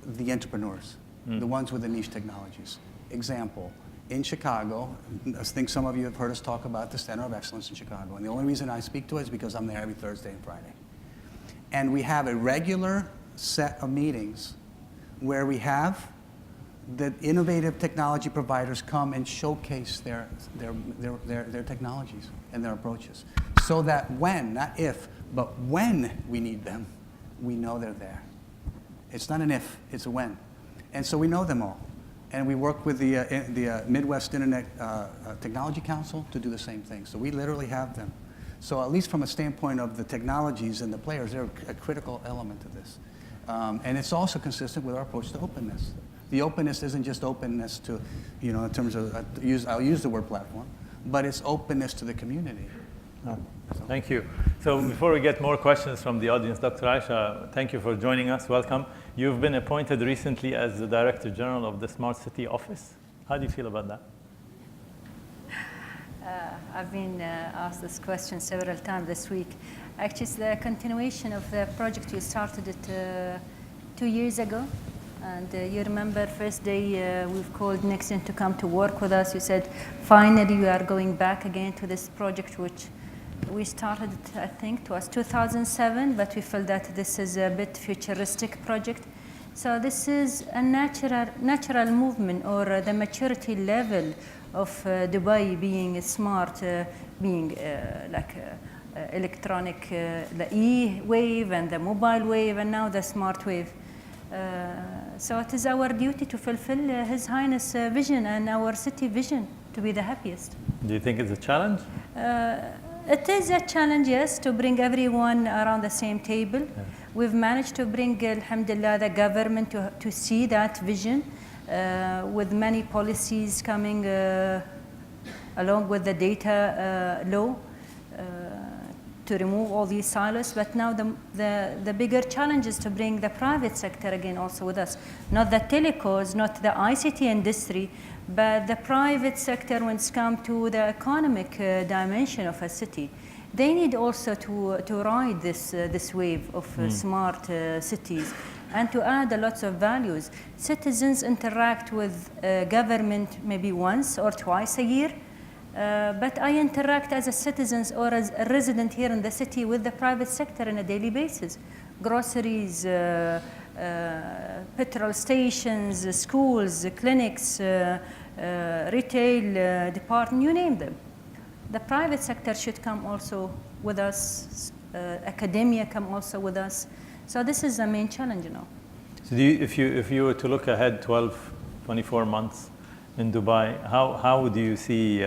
Speaker 6: the entrepreneurs, the ones with the niche technologies. Example, in Chicago, I think some of you have heard us talk about the Center of Excellence in Chicago. And the only reason I speak to it is because I'm there every Thursday and Friday. And we have a regular set of meetings where we have the innovative technology providers come and showcase their technologies and their approaches. So that when, not if, but when we need them, we know they're there. It's not an if, it's a when. And so we know them all. And we work with the Midwest Internet Technology Council to do the same thing. So we literally have them. So at least from a standpoint of the technologies and the players, they're a critical element of this. And it's also consistent with our approach to openness. The openness isn't just openness to, in terms of, I'll use the word platform, but it's openness to the community.
Speaker 2: Thank you. So before we get more questions from the audience, Dr. Aisha, thank you for joining us. Welcome. You've been appointed recently as the Director General of the Smart City Office. How do you feel about that?
Speaker 11: I've been asked this question several times this week. Actually, it's the continuation of the project. We started it 2 years ago. And you remember first day we've called neXgen to come to work with us. You said, finally, we are going back again to this project, which we started, I think, it was 2007, but we felt that this is a bit futuristic project. So this is a natural movement, or the maturity level of Dubai being smart, being like electronic, the E-wave and the mobile wave, and now the smart wave. So it is our duty to fulfill His Highness' vision and our city vision to be the happiest.
Speaker 2: Do you think it's a challenge?
Speaker 11: It is a challenge, yes, to bring everyone around the same table. Yes. We've managed to bring, alhamdulillah, the government to see that vision with many policies coming along with the data law to remove all these silos. But now the bigger challenge is to bring the private sector again also with us. Not the telecoms, not the ICT industry, but the private sector when it's come to the economic dimension of a city. They need also to ride this wave of smart cities and to add a lot of values. Citizens interact with government maybe once or twice a year, but I interact as a citizen or as a resident here in the city with the private sector on a daily basis. Groceries, petrol stations, schools, clinics, retail department, you name them. The private sector should come also with us, academia come also with us. So this is the main challenge, you know.
Speaker 2: So if you were to look ahead 12, 24 months in Dubai, how do you see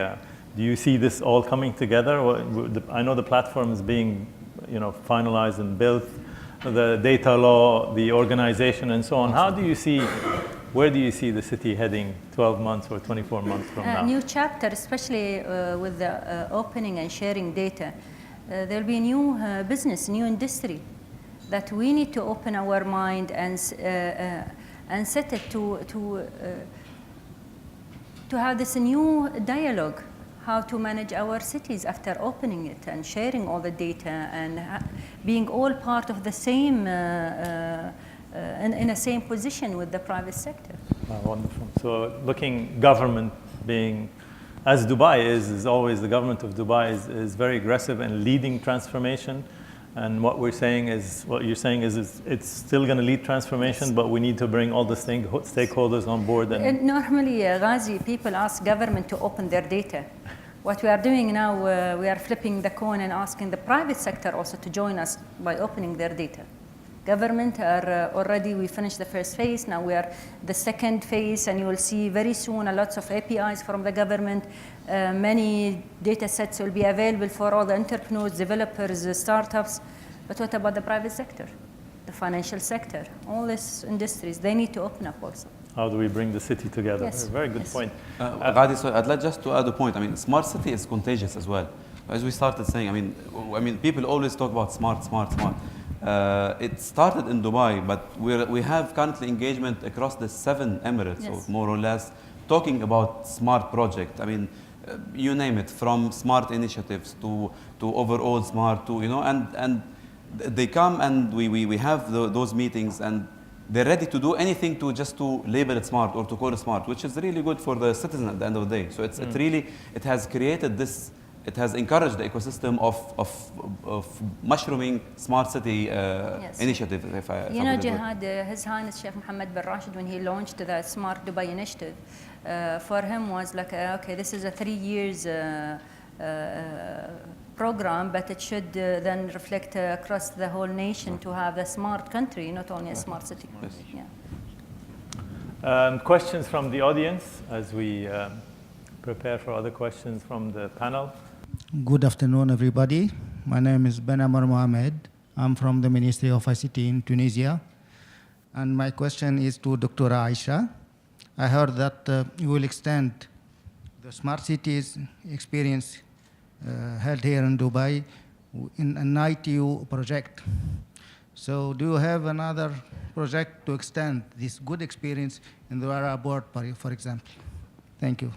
Speaker 2: this all coming together? I know the platform is being finalized and built, the data law, the organization, and so on. Where do you see the city heading 12 months or 24 months from now?
Speaker 11: A new chapter, especially with the opening and sharing data. There'll be a new business, new industry that we need to open our mind and set it to have this new dialogue, how to manage our cities after opening it and sharing all the data and being all part of the same, in the same position with the private sector.
Speaker 2: Oh, wonderful. So looking government being, as Dubai is always, the government of Dubai is very aggressive and leading transformation. And what you're saying is it's still going to lead transformation, but we need to bring all the stakeholders on board. And
Speaker 11: normally, Ghazi, people ask government to open their data. What we are doing now, we are flipping the coin and asking the private sector also to join us by opening their data. Government are already, we finished the first phase, now we are the second phase, and you will see very soon a lot of APIs from the government. Many data sets will be available for all the entrepreneurs, developers, startups. But what about the private sector, the financial sector? All these industries, they need to open up also.
Speaker 2: How do we bring the city together?
Speaker 11: Yes.
Speaker 2: Very good point.
Speaker 3: Ghazi, so I'd like just to add a point. I mean, smart city is contagious as well. As we started saying, I mean, people always talk about smart. It started in Dubai, but we have currently engagement across the 7 Emirates, yes, or more or less, talking about smart project. I mean, you name it, from smart initiatives to overall smart, to and they come and we have those meetings, and they're ready to do anything to just to label it smart or to call it smart, which is really good for the citizen at the end of the day. So it really has created this. It has encouraged the ecosystem of mushrooming smart city initiative.
Speaker 11: Jihad, His Highness Sheikh Mohammed bin Rashid, when he launched the Smart Dubai initiative, for him was like, okay, this is a 3 years program, but it should then reflect across the whole nation to have a smart country, not only a smart city.
Speaker 3: Yes.
Speaker 11: Yeah.
Speaker 2: Questions from the audience as we prepare for other questions from the panel.
Speaker 12: Good afternoon, everybody. My name is Ben Amar Mohamed. I'm from the Ministry of ICT in Tunisia. And my question is to Dr. Aisha. I heard that you will extend the smart cities experience held here in Dubai in an ITU project. So do you have another project to extend this good experience in the Arab world, for example? Thank you.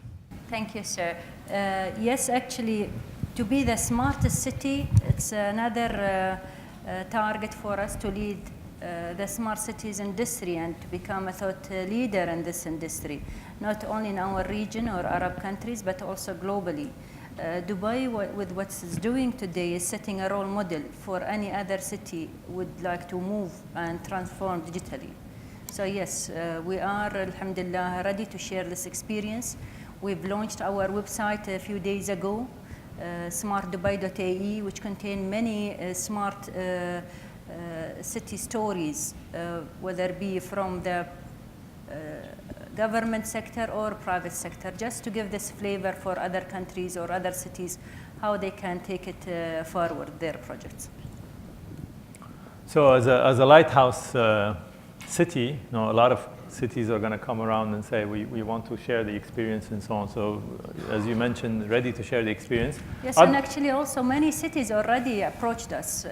Speaker 11: Thank you, sir. Yes, actually, to be the smartest city, it's another target for us to lead the smart cities industry and to become a thought leader in this industry, not only in our region or Arab countries, but also globally. Dubai, with what it's doing today, is setting a role model for any other city would like to move and transform digitally. So yes, we are, alhamdulillah, ready to share this experience. We've launched our website a few days ago, smartdubai.ae, which contain many smart city stories, whether it be from the government sector or private sector, just to give this flavor for other countries or other cities, how they can take it forward, their projects.
Speaker 2: So as a lighthouse city, a lot of cities are going to come around and say, we want to share the experience and so on. So as you mentioned, ready to share the experience.
Speaker 11: Yes, and actually also many cities already approached us.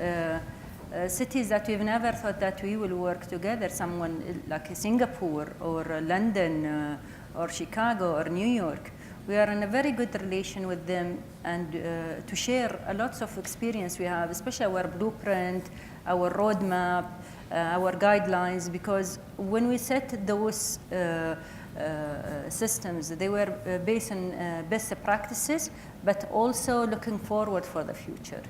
Speaker 11: Cities that we've never thought that we will work together, someone like Singapore or London or Chicago or New York. We are in a very good relation with them and to share a lots of experience we have, especially our blueprint, our roadmap, our guidelines, because when we set those systems, they were based on best practices, but also looking forward for the future.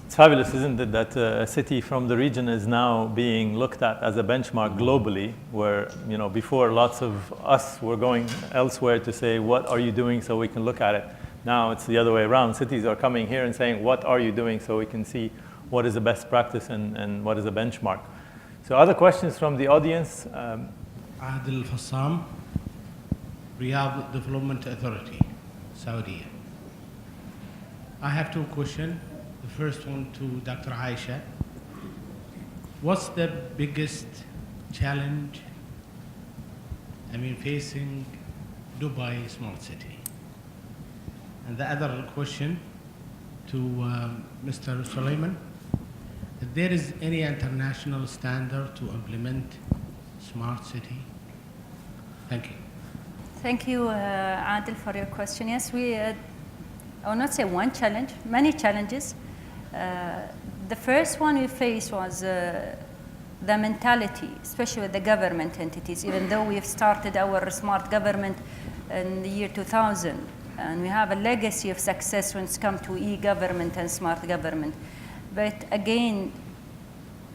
Speaker 2: It's fabulous, isn't it, that a city from the region is now being looked at as a benchmark globally, where before lots of us were going elsewhere to say, what are you doing so we can look at it? Now it's the other way around. Cities are coming here and saying, what are you doing so we can see what is the best practice and what is a benchmark. So other questions from the audience?
Speaker 13: Adil Fassam, Riyadh Development Authority, Saudi. I have two questions. The first one to Dr. Aisha. What's the biggest challenge, facing Dubai Smart City? And the other question to Mr. Salomon. If there is any international standard to implement smart city? Thank you.
Speaker 11: Thank you, Adil, for your question. Yes, I will not say one challenge, many challenges. The first one we faced was the mentality, especially with the government entities, even though we have started our smart government in the year 2000, and we have a legacy of success when it's come to e-government and smart government. But again,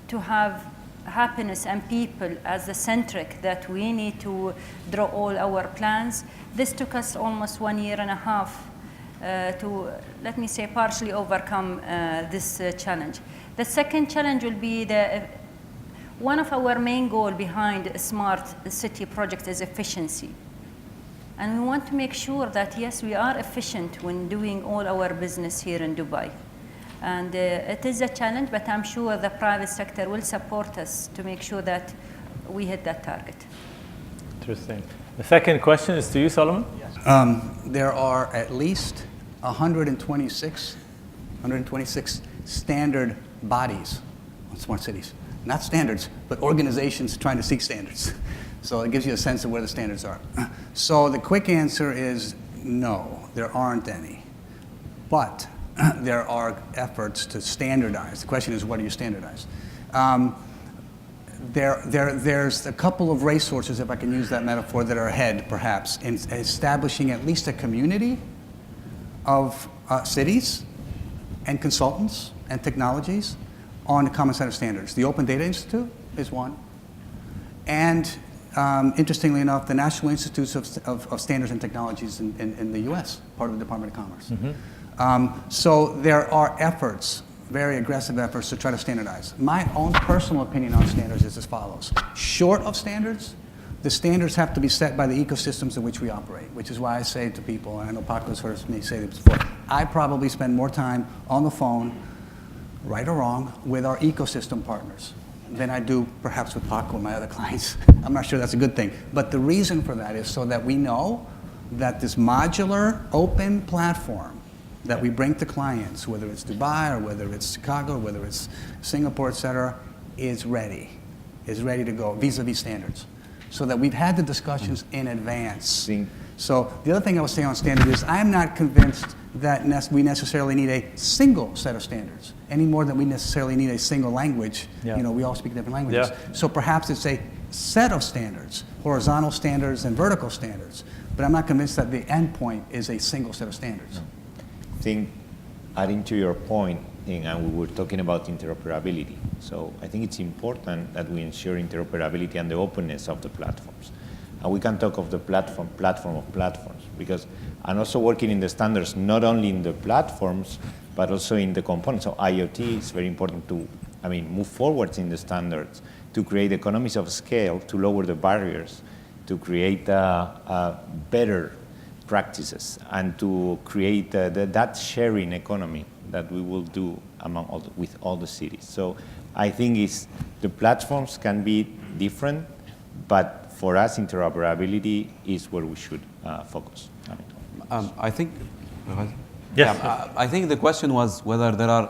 Speaker 11: to have happiness and people as the centric that we need to draw all our plans, this took us almost 1.5 years to, let me say, partially overcome this challenge. The second challenge will be one of our main goals behind a smart city project is efficiency. And we want to make sure that, yes, we are efficient when doing all our business here in Dubai. And it is a challenge, but I'm sure the private sector will support us to make sure that we hit that target.
Speaker 2: Interesting. The second question is to you, Salomon.
Speaker 6: Yes. There are at least 126 standard bodies on smart cities. Not standards, but organizations trying to seek standards. So it gives you a sense of where the standards are. So the quick answer is no, there aren't any. But there are efforts to standardize. The question is, what do you standardize? There's a couple of racehorses, if I can use that metaphor, that are ahead, perhaps, in establishing at least a community of cities and consultants and technologies on a common set of standards. The Open Data Institute is one. And interestingly enough, the National Institutes of Standards and Technologies in the US, part of the Department of Commerce. Mm-hmm. So there are efforts, very aggressive efforts to try to standardize. My own personal opinion on standards is as follows. Short of standards, the standards have to be set by the ecosystems in which we operate, which is why I say to people, and I know Paco has heard me say this before, I probably spend more time on the phone, right or wrong, with our ecosystem partners than I do perhaps with Paco and my other clients. I'm not sure that's a good thing. But the reason for that is so that we know that this modular, open platform that we bring to clients, whether it's Dubai or whether it's Chicago, or whether it's Singapore, et cetera, is ready to go vis-a-vis standards. So that we've had the discussions in advance So the other thing I was saying on standard is I'm not convinced that we necessarily need a single set of standards any more than we necessarily need a single language.
Speaker 2: Yeah.
Speaker 6: You know, we all speak different languages.
Speaker 2: Yeah.
Speaker 6: So perhaps it's a set of standards, horizontal standards and vertical standards. But I'm not convinced that the endpoint is a single set of standards.
Speaker 4: I think, adding to your point, and we were talking about interoperability. So I think it's important that we ensure interoperability and the openness of the platforms. And we can talk of the platform of platforms, because I'm also working in the standards, not only in the platforms, but also in the components. So IoT is very important to, move forwards in the standards, to create economies of scale, to lower the barriers, to create better practices, and to create that sharing economy that we will do with all the cities. So I think the platforms can be different, but for us, interoperability is where we should focus.
Speaker 3: I think.
Speaker 2: Yes.
Speaker 3: Yeah, I think the question was whether there are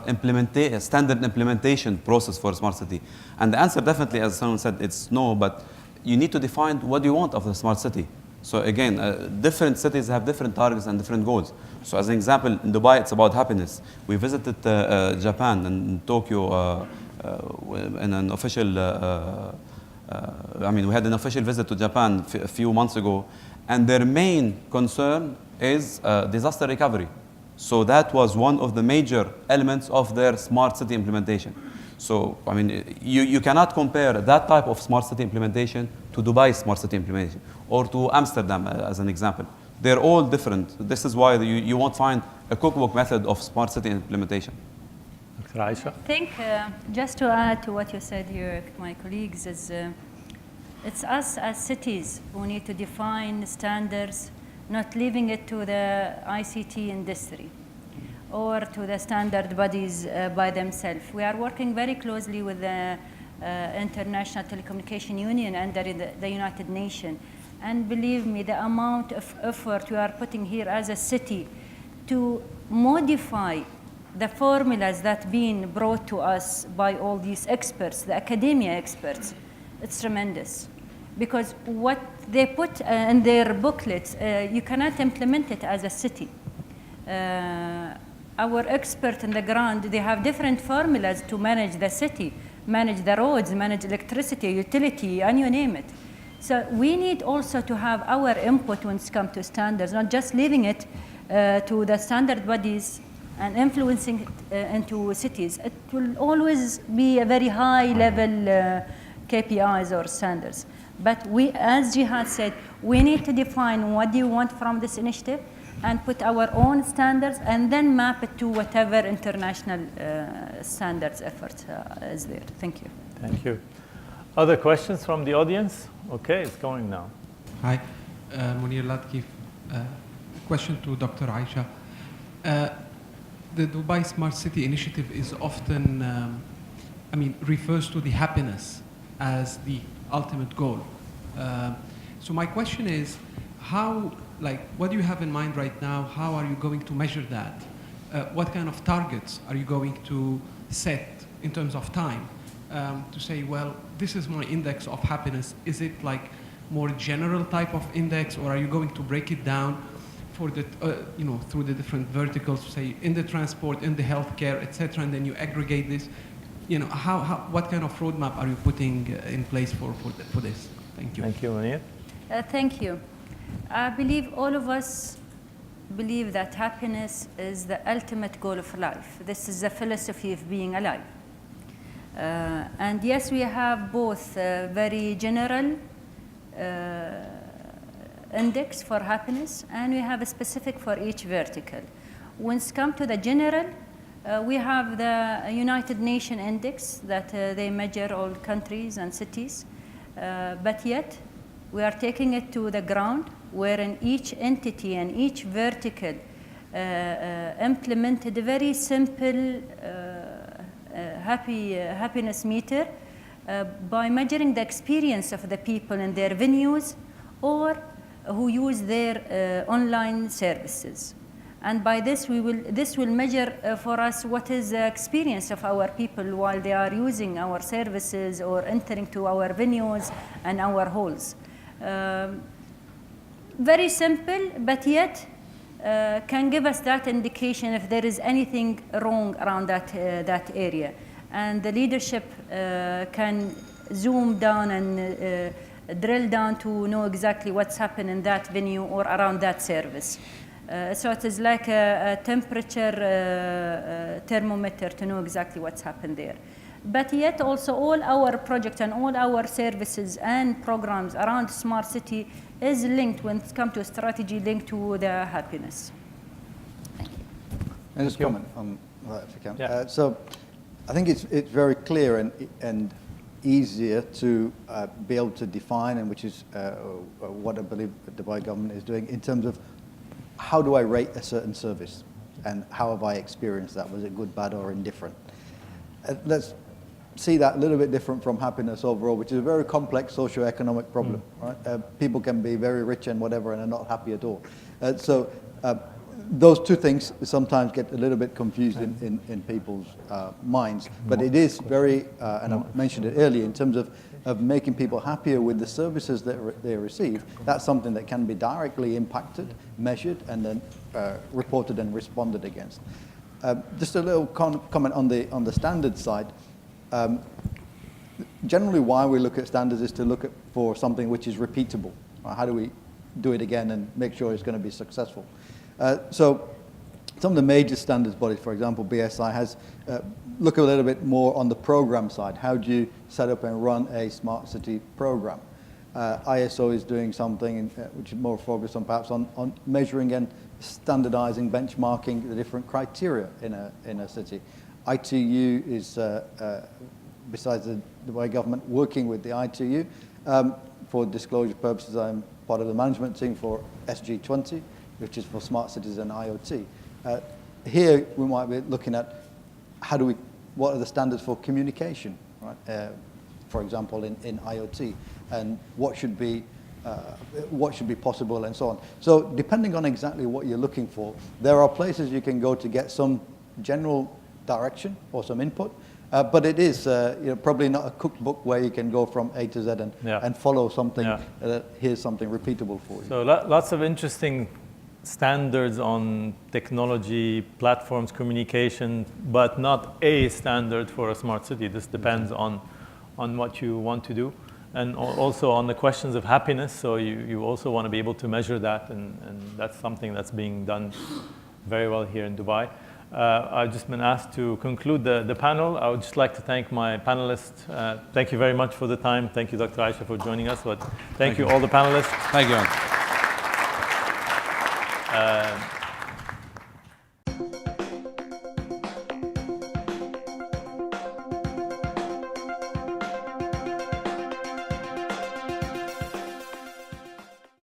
Speaker 3: standard implementation process for a smart city, and the answer definitely, as someone said, it's no. But you need to define what you want of the smart city. So again, different cities have different targets and different goals. So as an example, in Dubai, it's about happiness. We visited Japan and Tokyo in an official. We had an official visit to Japan a few months ago, and their main concern is disaster recovery. So that was one of the major elements of their smart city implementation. So, you cannot compare that type of smart city implementation to Dubai's smart city implementation, or to Amsterdam, as an example. They're all different. This is why you won't find a cookbook method of smart city implementation.
Speaker 2: Dr. Aisha?
Speaker 11: I think, just to add to what you said here, my colleagues, is it's us as cities who need to define standards, not leaving it to the ICT industry or to the standard bodies by themselves. We are working very closely with the International Telecommunication Union under the United Nations. And believe me, the amount of effort we are putting here as a city to modify the formulas that being brought to us by all these experts, the academia experts, it's tremendous. Because what they put in their booklets, you cannot implement it as a city. Our experts on the ground, they have different formulas to manage the city, manage the roads, manage electricity, utility, and you name it. So we need also to have our input when it comes to standards, not just leaving it to the standard bodies and influencing it into cities. It will always be a very high level KPIs or standards. But we, as Jihad said, we need to define what do you want from this initiative and put our own standards and then map it to whatever international standards effort is there. Thank you.
Speaker 2: Thank you. Other questions from the audience? Okay, it's going now.
Speaker 14: Hi, Munir Latkif. Question to Dr. Aisha. The Dubai Smart City Initiative is often, refers to the happiness as the ultimate goal. So my question is, what do you have in mind right now? How are you going to measure that? What kind of targets are you going to set in terms of time to say, well, this is my index of happiness? Is it like more general type of index, or are you going to break it down for the, through the different verticals, say in the transport, in the healthcare, etc., and then you aggregate this? What kind of roadmap are you putting in place for this? Thank you.
Speaker 2: Thank you, Munir.
Speaker 11: Thank you. I believe all of us believe that happiness is the ultimate goal of life. This is the philosophy of being alive. And yes, we have both very general index for happiness, and we have a specific for each vertical. When it comes to the general, we have the United Nations index that they measure all countries and cities, but yet we are taking it to the ground, wherein each entity and each vertical implemented a very simple happiness meter by measuring the experience of the people in their venues or who use their online services. And by this, this will measure for us what is the experience of our people while they are using our services or entering to our venues and our halls. very simple, but yet can give us that indication if there is anything wrong around that area. And the leadership can zoom down and drill down to know exactly what's happened in that venue or around that service. So it is like a temperature thermometer to know exactly what's happened there. But yet also all our projects and all our services and programs around smart city is linked, when it comes to a strategy, linked to the happiness.
Speaker 5: And just comment on that if you can.
Speaker 2: Yeah.
Speaker 5: So I think it's very clear and easier to be able to define, and which is what I believe the Dubai government is doing in terms of how do I rate a certain service and how have I experienced that? Was it good, bad, or indifferent? Let's see that a little bit different from happiness overall, which is a very complex socio-economic problem. Right? People can be very rich and whatever and are not happy at all. So those two things sometimes get a little bit confused in people's minds. But it is very, and I mentioned it earlier, in terms of making people happier with the services that they receive. That's something that can be directly impacted, measured, and then reported and responded against. Just a little comment on the standard side. Generally, why we look at standards is to look for something which is repeatable. How do we do it again and make sure it's going to be successful? So some of the major standards bodies, for example, BSI has look a little bit more on the program side. How do you set up and run a smart city program? ISO is doing something which is more focused on perhaps on measuring and standardizing, benchmarking the different criteria in a city. ITU is, besides the Dubai government, working with the ITU. For disclosure purposes, I'm part of the management team for SG20, which is for smart cities and IoT. Here, we might be looking at what are the standards for communication, right? For example, in IoT, and what should be possible and so on. So depending on exactly what you're looking for, there are places you can go to get some general direction or some input, but it is probably not a cookbook where you can go from A to Z and follow something. Here's something repeatable for you.
Speaker 2: So lots of interesting standards on technology, platforms, communication, but not a standard for a smart city. This depends on what you want to do. And also on the questions of happiness, so you also want to be able to measure that, and that's something that's being done very well here in Dubai. I've just been asked to conclude the panel. I would just like to thank my panelists. Thank you very much for the time. Thank you, Dr. Aisha, for joining us. But thank you all the panelists.
Speaker 3: Thank you.